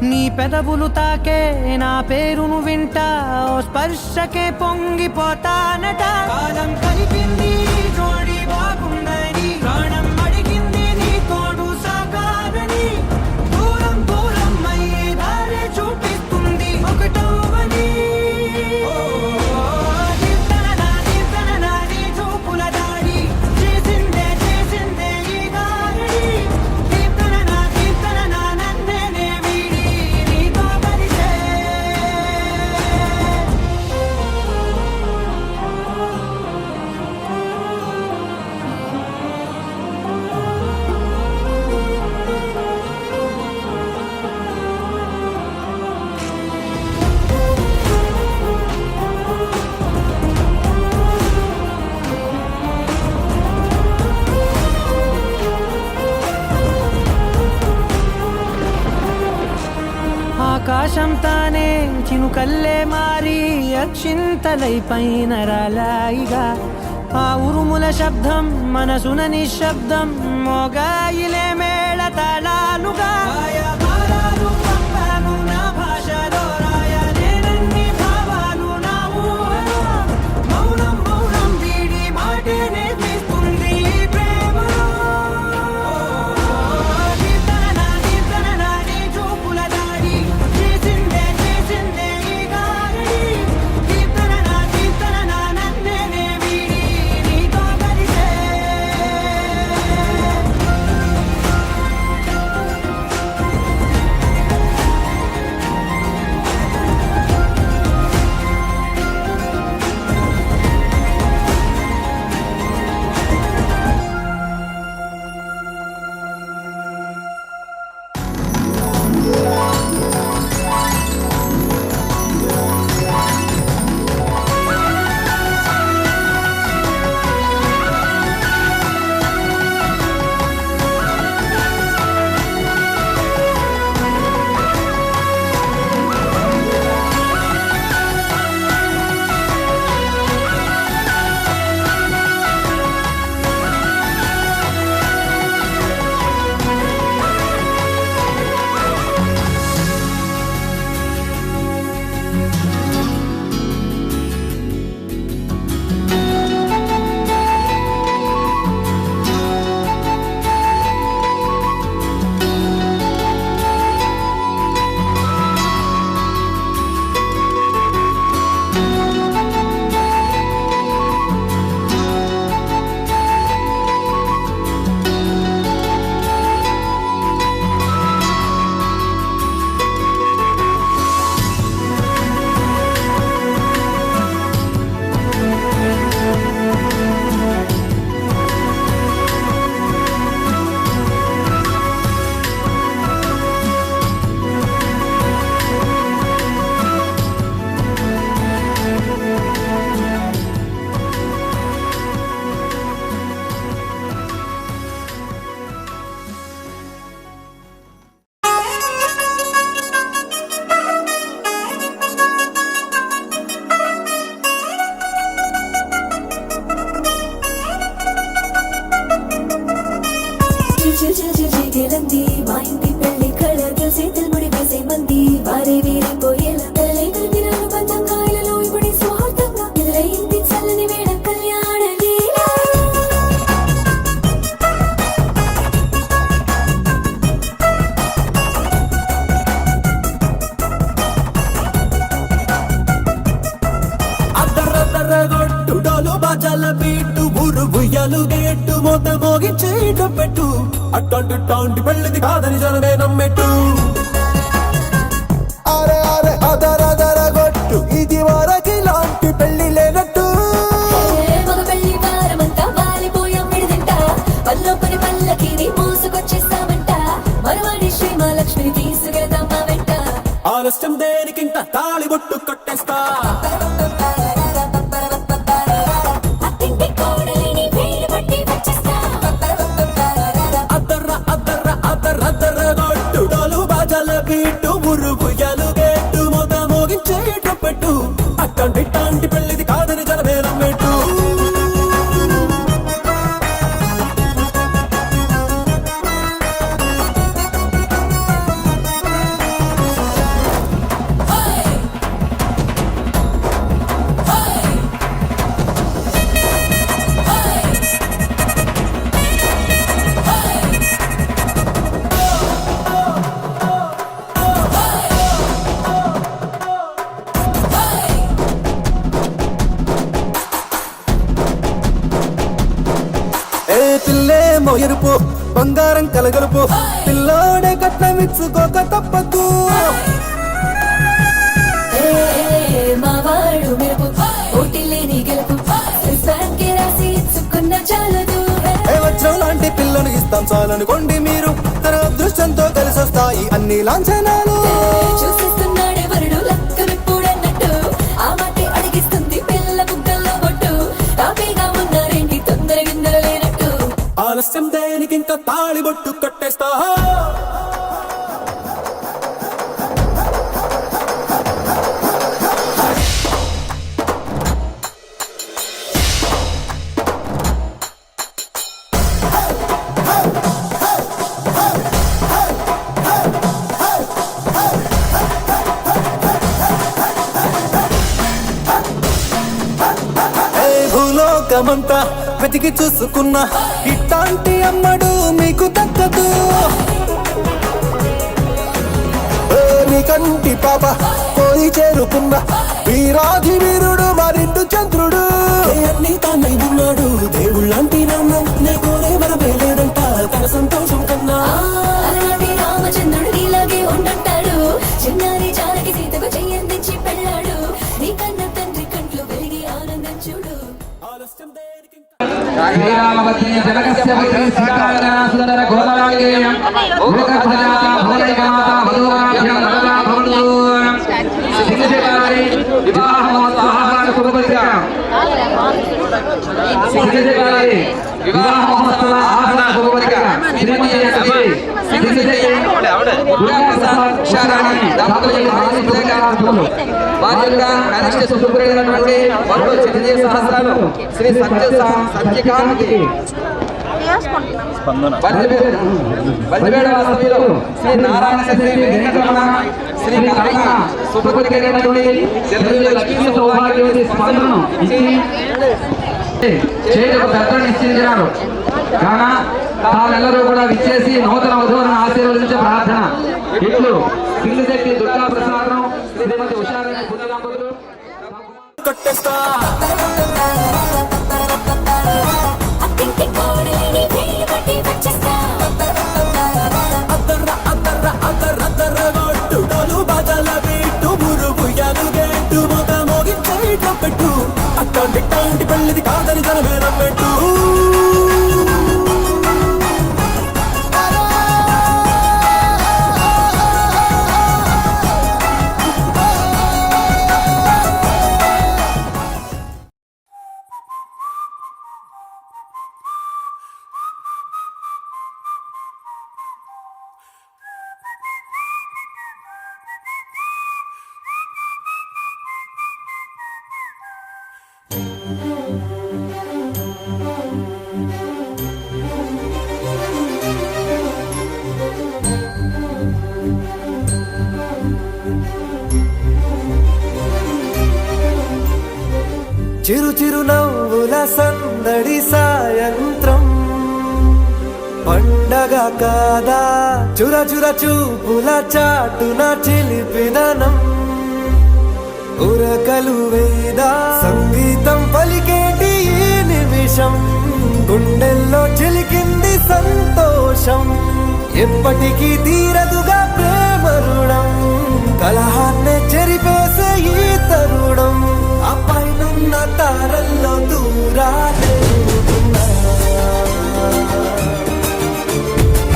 నీ పెదవులు తాకే నా పేరును వింటా ఓ స్పర్శకే పొంగిపోతానట కాలం కలిపింది జోడి బాగుందని ప్రాణం అడిగింది నీ తోడు సాగాలని దూరం దూరం అయ్యే దారి చూపిస్తుంది ఒకటవని చినుకల్లే మారి అక్షింతలై పైన రాలాయిగా ఆ ఉరుముల శబ్దం మనసున నిశ్శబ్దం మోగాయిలే మేళ తాళాలుగా నా భాషలో రాయలేనన్ని భావాలు నా ఊహలో మౌనం మౌనం వీడి మాటే నేర్పిస్తుంది ప్రేమలో కీర్తన నీ చూపుల దాడి చేసిందే ఈ గారడి కీర్తన నన్నే వీడి నీతో కలిసే గెలంది మా ఇంటి పెళ్లి కళగా చేతులు ముడి వేసే మంది వారే వీరి పోయేలా తల్లి దినాలు పంచంగాయలలో ఇప్పుడి స్వార్థంగా ఎదురైంది చల్లని వేడ కళ్యాణ లీల అద్దరద్దరగొట్టు డోలు బాజాల బీటు ఊరు బుయ్యలు గేట్టు మోత మోగించి పెట్టు అట్టంటి టాంటి పెళ్ళిది కాదని జనమే నమ్మెట్టు అరే అరే అదరదరగొట్టు ఇది వరకి లాంటి పెళ్లి లేనట్టు మగ పెళ్లి వారమంతా వాలిపోయాం విడిదింట పల్లో పని పల్లకిని మోసుకొచ్చేస్తామంట మరవాడి శ్రీ మహాలక్ష్మిని తీసుకెళ్దామా వెంట ఆలస్యం దేనికింత తాళి బొట్టు కొట్టేస్తా అత్తింటి కోడలిని వేలు పట్టి వచ్చేస్తా అద్దరద్దరగొట్టు డోలు బాజాల బీటు ఊరు బుయ్యలు గేట్టు మోత మోగించి పెట్టు అట్టంటి టాంటి పెళ్ళిది కాదని జనమే నమ్మెట్టు పిల్లేమో ఎరుపు బంగారం కలగలుపు పిల్లోడే కట్నమిచ్చుకోక తప్పదు మా వాడు మెరుపు పోటీ లేని గెలుపు సంసారానికి రాసి ఇచ్చుకున్న చాలదు వజ్రం లాంటి పిల్లను ఇస్తాం చాలనుకోండి మీరు తన అదృష్టంతో కలిసి వస్తాయి అన్ని లాంఛనాలు చూసిస్తున్నాడే వరుడు లక్కను పూడన్నట్టు ఆ మాటే అడిగిస్తుంది పిల్ల బుగ్గల్లో బొట్టు తాపీగా ఉన్నారేంటి తొందర గిందర లేనట్టు ఆలస్యం దేనికింత తాళి బొట్టు కట్టేస్తా కాలమంతా వెతికి చూసుకున్నా ఇట్లాంటి అమ్మడు మీకు దక్కదు. నీ కంటి పాప కోరి చేరుకున్న వీరాధి వీరుడు మరిండు చంద్రుడు. అన్ని తానై ఉన్నాడు దేవుళ్ళంటి నాన్న, నే కోరే వరమే లేదంట తన సంతోషం కన్నా. అలాంటి రామచంద్రుడు ఇలాగే ఉండంటాడు, చిన్నారి జానకి సీతకు చెయ్యందించి పెళ్ళాడు. నీ కన్న తండ్రి కంట్లో వెలిగి ఆనందం చూడు. శ్రీరామవతి జనకస్య పుత్రి సీతారామ సుందర గోపాలకేయం లోకధ్వజా భోదైకమాతా వధూరాభ్యం నమః భవంతు. సింగశేఖరారి వివాహ మహోత్సవాల శుభపత్రిక. సింగశేఖరారి వివాహ మహోత్సవ ఆహ్వాన శుభపత్రిక. శ్రీమతి వారి యొక్క కనిష్ట సుపుత్రుడైనటువంటి వరుడు చిరంజీవి సహస్రాలు శ్రీ సత్యకాంతి బలివేడ వాస్తవ్యులు శ్రీ నారాయణ శ్రీ వెంకటరమణ శ్రీ కనక సుపుత్రుడైనటువంటి చిరంజీవి లక్ష్మీ సౌభాగ్యవతి స్పందనను ఇచ్చి చేయటకు పెద్ద నిశ్చయించినారు కాన తామెల్లరూ కూడా విచ్చేసి నూతన వధువులను ఆశీర్వదించే ప్రార్థన. ఇట్లు సింగశెట్టి దుర్గా ప్రసాదం శ్రీమతి ఉషారాణి పుణ్య దంపతులు. కొట్టేస్తా అత్తింటి కోడలిని వేలు పట్టి వచ్చేస్తా. అద్దర్ర అద్దర్ర అద్దర్ర అద్దర్ర కొట్టు డోలు బాజాల పెట్టు మురుగు ఎలుగేట్టు మొగ మోగించేట పెట్టు. అట్లాంటి టాంటి పెళ్ళిది కాదని తన వేరం పెట్టు. చిరు చిరు నవ్వుల సందడి సాయంత్రం పండగ కాదా, చుర చుర చూపుల చాటున చిలిపిదనం ఉరకలు వేదా సంగీతం పలికేటి ఈ నిమిషం. గుండెల్లో చిలికింది సంతోషం, ఎప్పటికీ తీరదుగా ప్రేమ రుణం. కలహాన్నే చెరిపేసే ఈ తరుణం, ఆ పైనున్న తారల్లో దూరాలే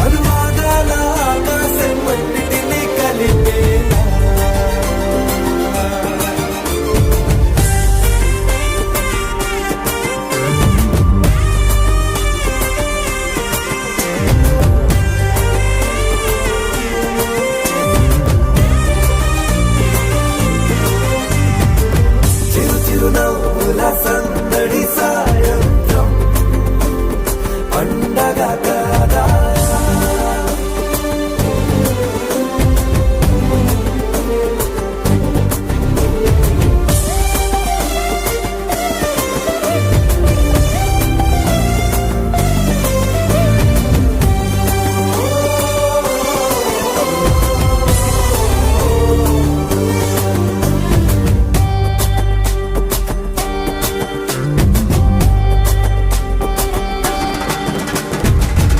అనువాదాల ఆకాశం అన్నిటినీ కలిపేనా. చిరు చిరు నవ్వుల సందడి సాయంత్రం పండగ కాదా.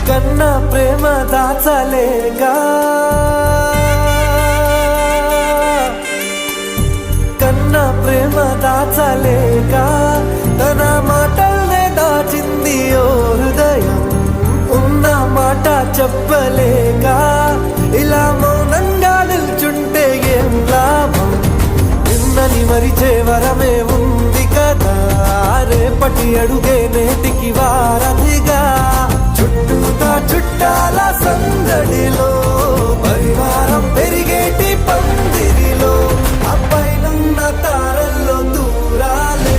కన్నా ప్రేమ దాచలేగా, కన్నా ప్రేమ దాచలేగా తన మాటల్నే దాచింది ఓ హృదయం. ఉన్న మాట చెప్పలేక ఇలా మౌనంగా నిల్చుంటే ఏం లాభం. నిన్నని మరిచే వరమే ఉంది కదా, రేపటి అడుగే నేటికి వారధిగా. చుట్టూతా చుట్టాల సందడిలో పరివారం పెరిగేటి పందిరిలో, అబ్బాయినున్న తారల్లో దూరాలే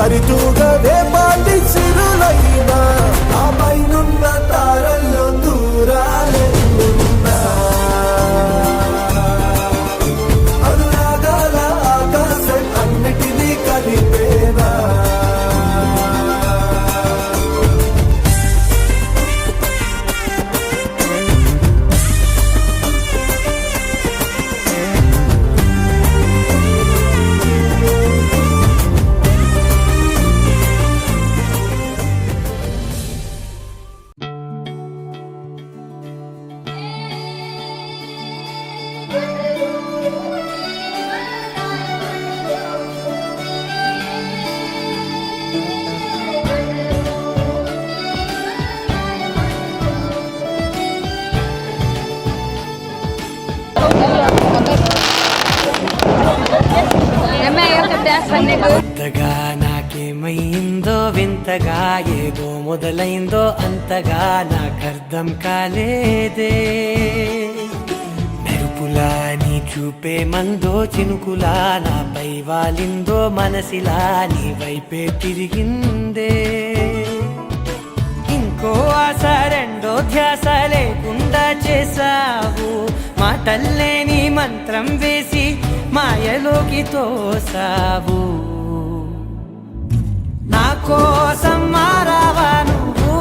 సరితూగవే పాటి సిరులైనా ఆ పైనున్న తారల్లో దూరాలెన్నున్నా అనురాగాల ఆకాశం అన్నిటినీ కలిపేనా అంతగా నాకేమైందో వింతగా ఏదో మొదలైందో అంతగా నాకర్థం కాలేదే మెరుపులా నీ చూపే మందో చినుకులా నాపై వాలిందో మనసిలా నీ వైపే తిరిగిందే ఇంకో ఆశ రెండో ధ్యాస లేకుండా చేసావు మాటల్లే నీ మంత్రం వేసి మాయలోకి తోసావు నా కోసం మారావా నువ్వు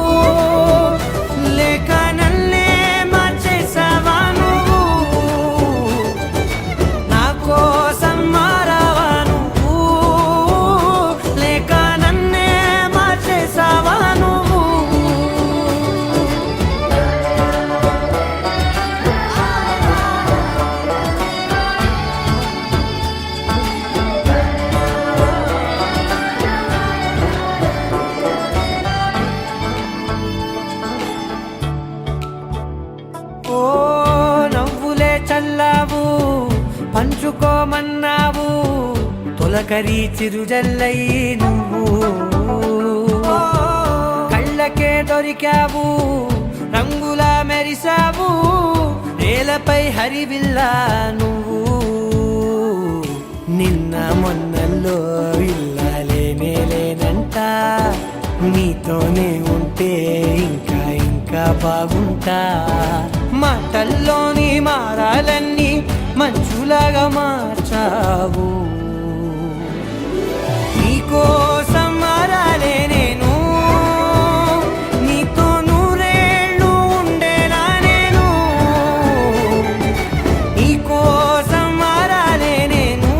లేక నన్నే మార్చేసావా నువ్వు నా కోసం మారావా నువ్వు లేక నన్నే మార్చేసావా నువ్వు చల్లావు పంచుకోమన్నావు తొలకరి చిరుజల్లై నువ్వు కళ్ళకే దొరికావు రంగులా మెరిసావు నేలపై హరివిల్లా నువ్వు నిన్న మొన్నల్లో ఇల్లాలేనే లేనంట నీతోనే ఉంటే ఇంకా ఇంకా బాగుంటా మాటల్లోని మారాలన్నీ మంచులాగా మార్చావు నీకోసం మారాలే నేను నీతో నూరేళ్ళు ఉండేలా నేను నీకోసం మారాలే నేను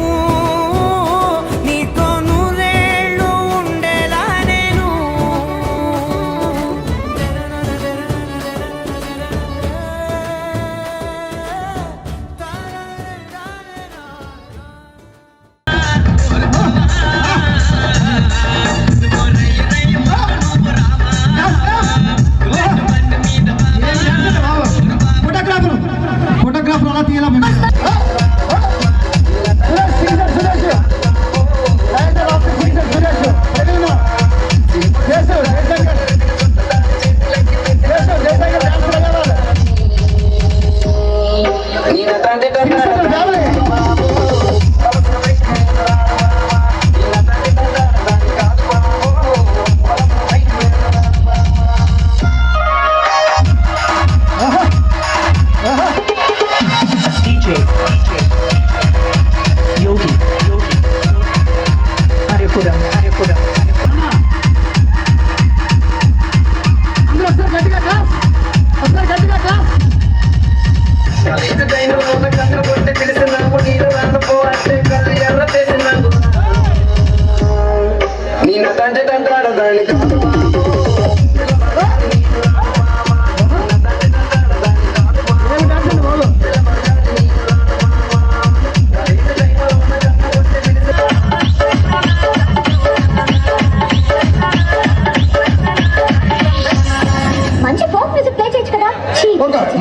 నీతో నూరేళ్ళు ఉండేలా నేను ఫోటోగ్రాఫర్ అలా తీయాలా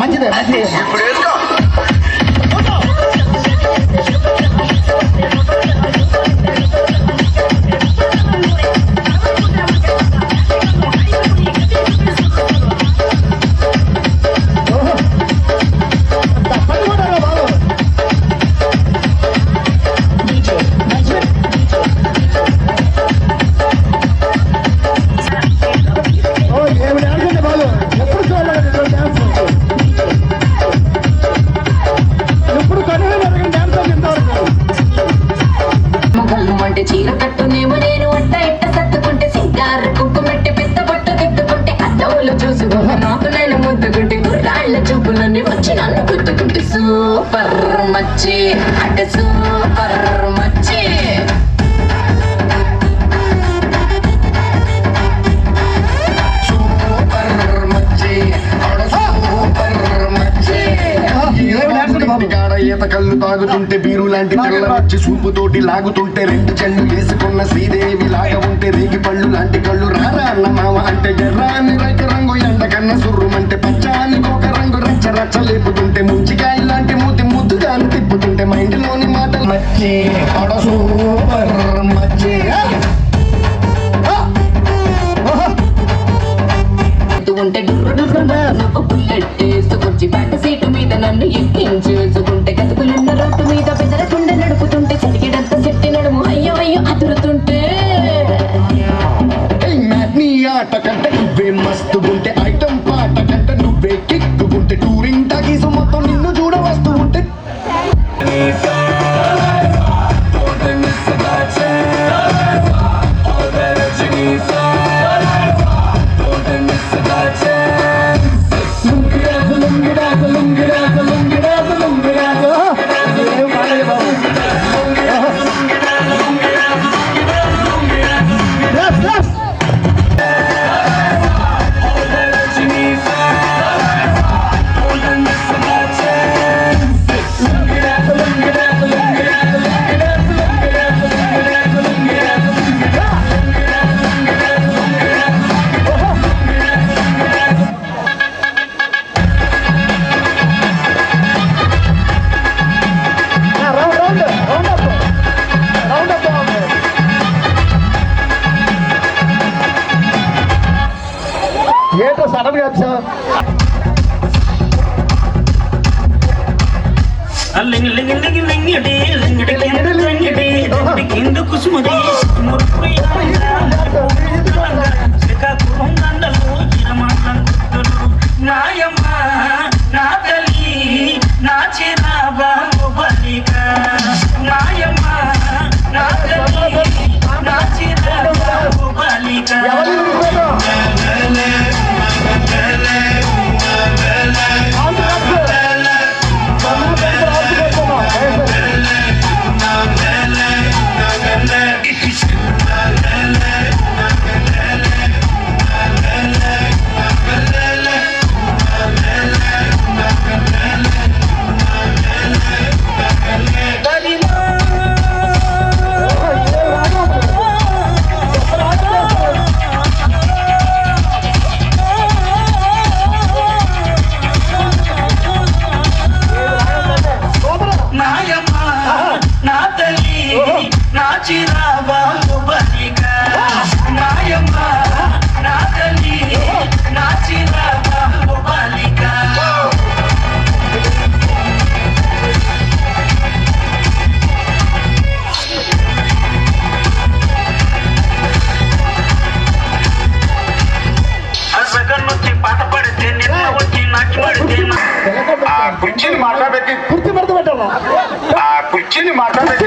మంచిదే మంచిదే వచ్చి నన్ను గుర్తుకుంటే సూపర్ మచ్చి అంటే సూపర్ మచ్చి ఈత కళ్ళు తాగుతుంటే బీరు లాంటి పిల్ల వచ్చి సూపుతోటి లాగుతుంటే రెండు చెళ్ళు వేసుకున్న శ్రీదేవి లాగా ఉంటే రేగి పళ్ళు లాంటి కళ్ళు రారా అన్న మామ అంటే ఎర్రాని రైక రంగు ఎండ కన్న సుర్రుమంటే పచ్చాని ఒక రంగు రచ్చ రచ్చ లేపుతుంటే ముంచికాయ లాంటి మూతి ముద్దుగా తిప్పుతుంటే మైండ్లోని మాటలు మచ్చి సూపర్ మచ్చి ఉంటే ఒక బుల్లెట్ వేసుకొచ్చి బ్యాక్ సీటు మీద నన్ను ఎక్కించేసుకుంటే గతుకులున్న రోడ్డు మీద బెదరకుండా నడుపుతుంటే సరిగిడంత చెట్టి నడుము అయ్యో అయ్యో అదురుతుంటే నీ ఆట కంటే నువ్వే మస్తుగుంటే ఐటమ్ పాట కంటే నువ్వే కిక్కుకుంటే టూరింగ్ టాకీసు మొత్తం నిన్ను చూడ వస్తూ ఉంటే ఏంటో సడన్ గా నాయమ్మా నా తల్లి నా చిరా బాబు బలిక నాయమ్మా నా తల్లి నా చిరా బాబు బలిక కుర్చీని మాట్లాడబెట్టి కుర్చీ పెడత పెట్టాలా కుర్చీని మాట్లాడబెట్టి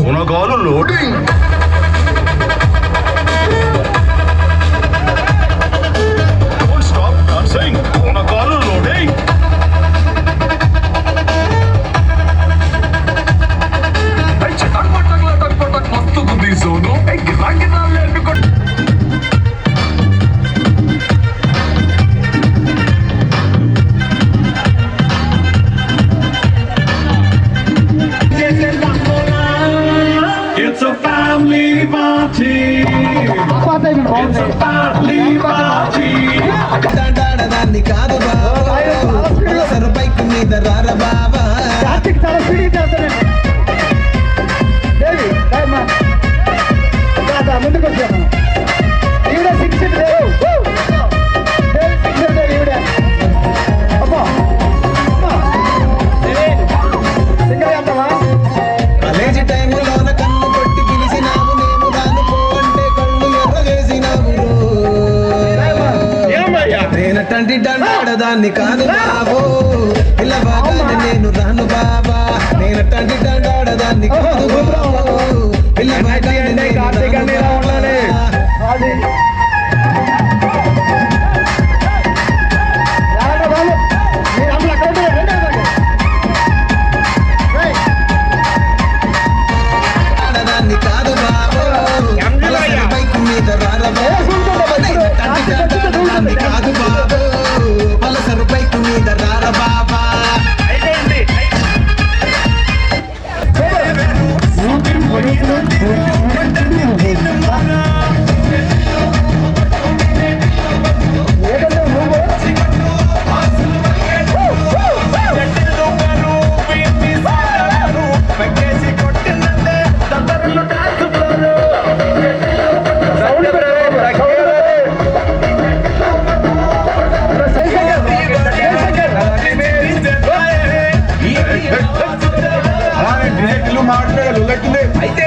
పూనకాలు లోడింగ్. Don't stop dancing. పూనకాలు లోడింగ్. మస్తు గుద్ది Sonu It's a family party. It's a family party. దాన్ని కాదు బాబా బైక్ మీద రార బాబా ముందుకు వచ్చాము ఈవిడ సిక్స్ కాలేజీ టైములోన కన్ను కొట్టి పిలిచినావు నేను రాను పో అంటే కళ్ళు ఎర్ర చేసినావు నేనటంటి దండాడదాన్ని కాదు బాబో ఇలా బాగానే నేను రాను బాబా నేనటంటి దండాడదాన్ని కాదు బాబో ఇలా బాగానే నేను రాను బాబా మాట్లాడాలి అయితే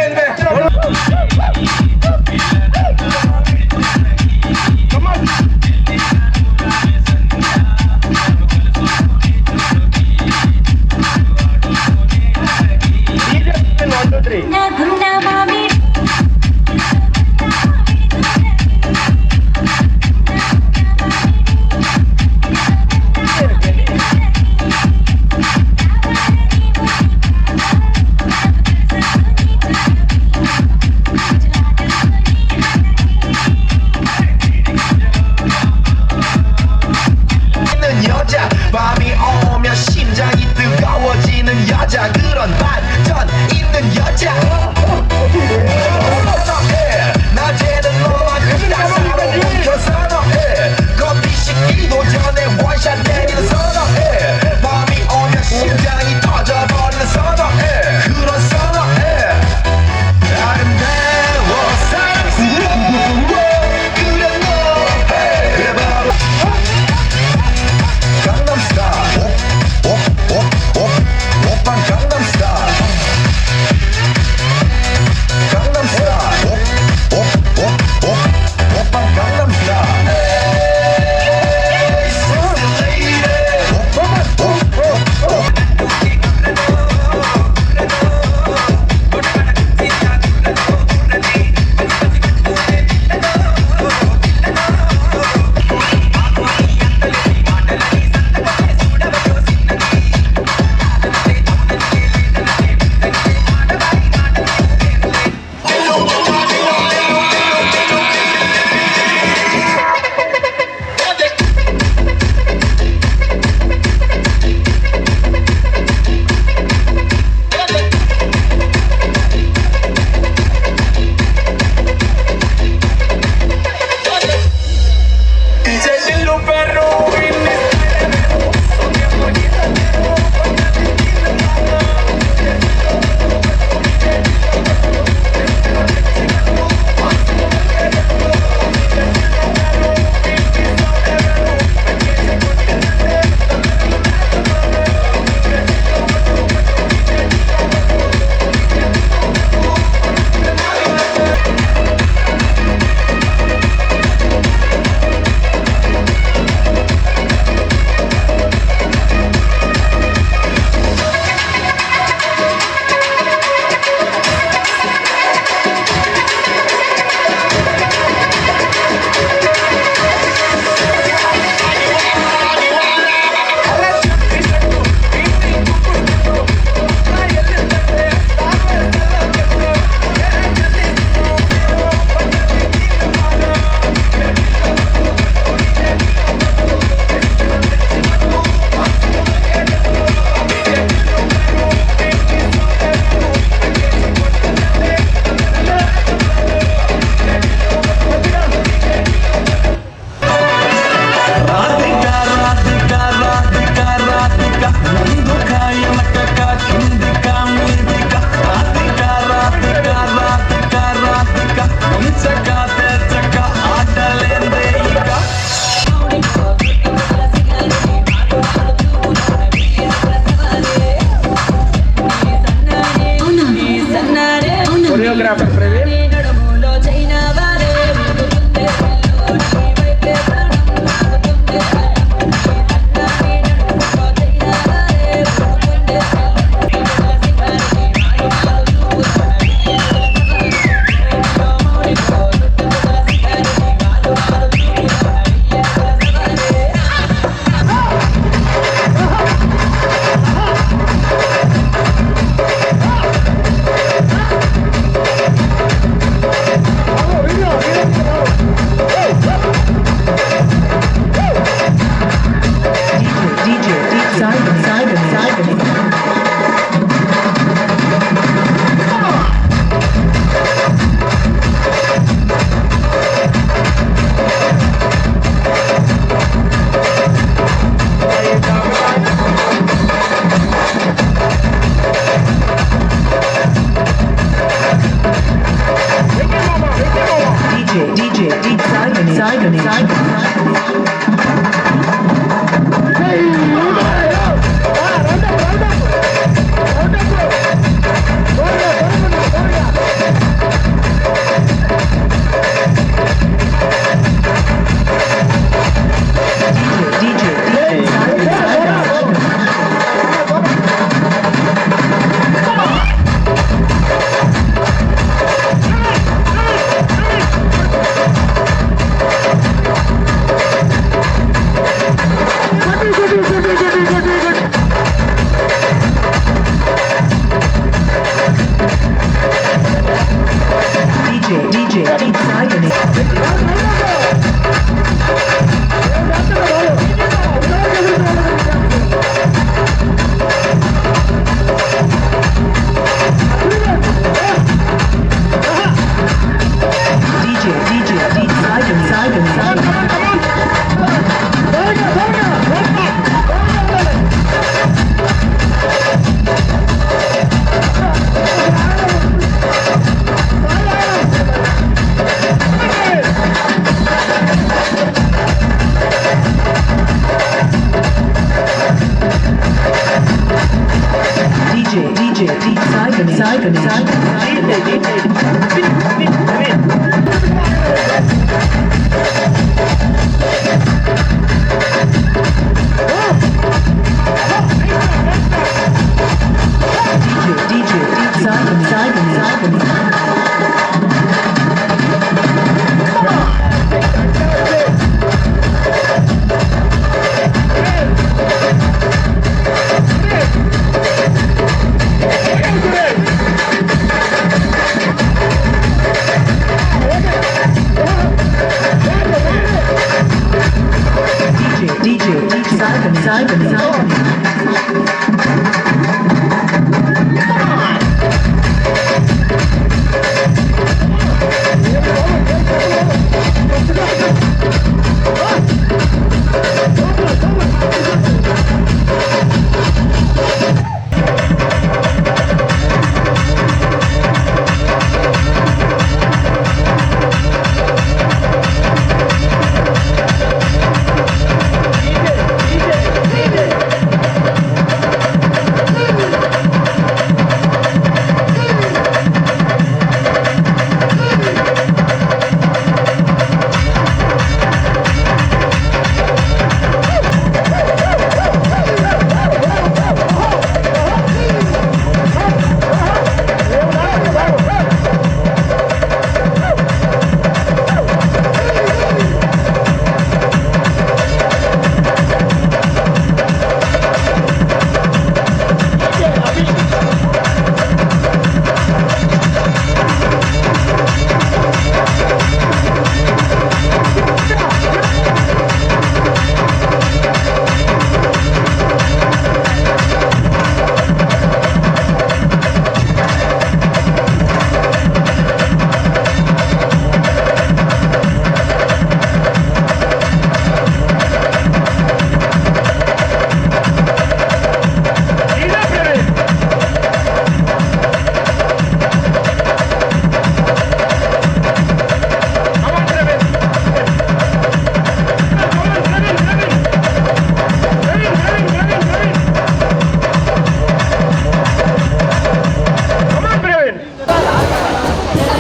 కొరియోగ్రాఫర్ ప్రవీణ్.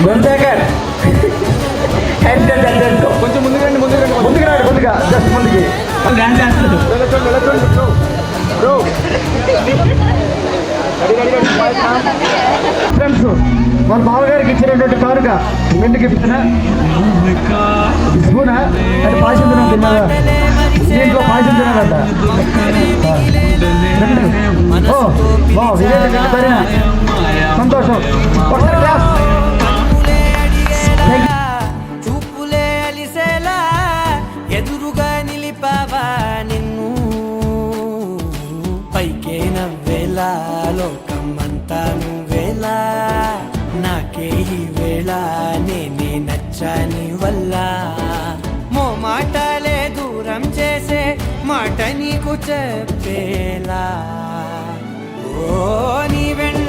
గుంజాకర్ కొంచెం ముందుకు రండి ముందుగా జస్ట్ ముందుకి ఫ్రెండ్స్ వాళ్ళ బావగారికి ఇచ్చినటువంటి కానుక మెండుకి ఇస్తున్నా స్పూనా అది పాయసం తిన్నారా దీంట్లో పాయసం తినాలంట ఓ వా విజయ్ సరేనా సంతోషం ఒకసారి క్లాస్ చూపులే అలిసేలా ఎదురుగా నిలిపావా నిన్ను పైకే నవ్వేలా లోకమంతా నువ్వేలా నాకే ఈ వేళ నేనే నచ్చాని వల్ల మాటలే దూరం చేసే మాట నీకు చెప్పేలా ఓ నీ వెన్న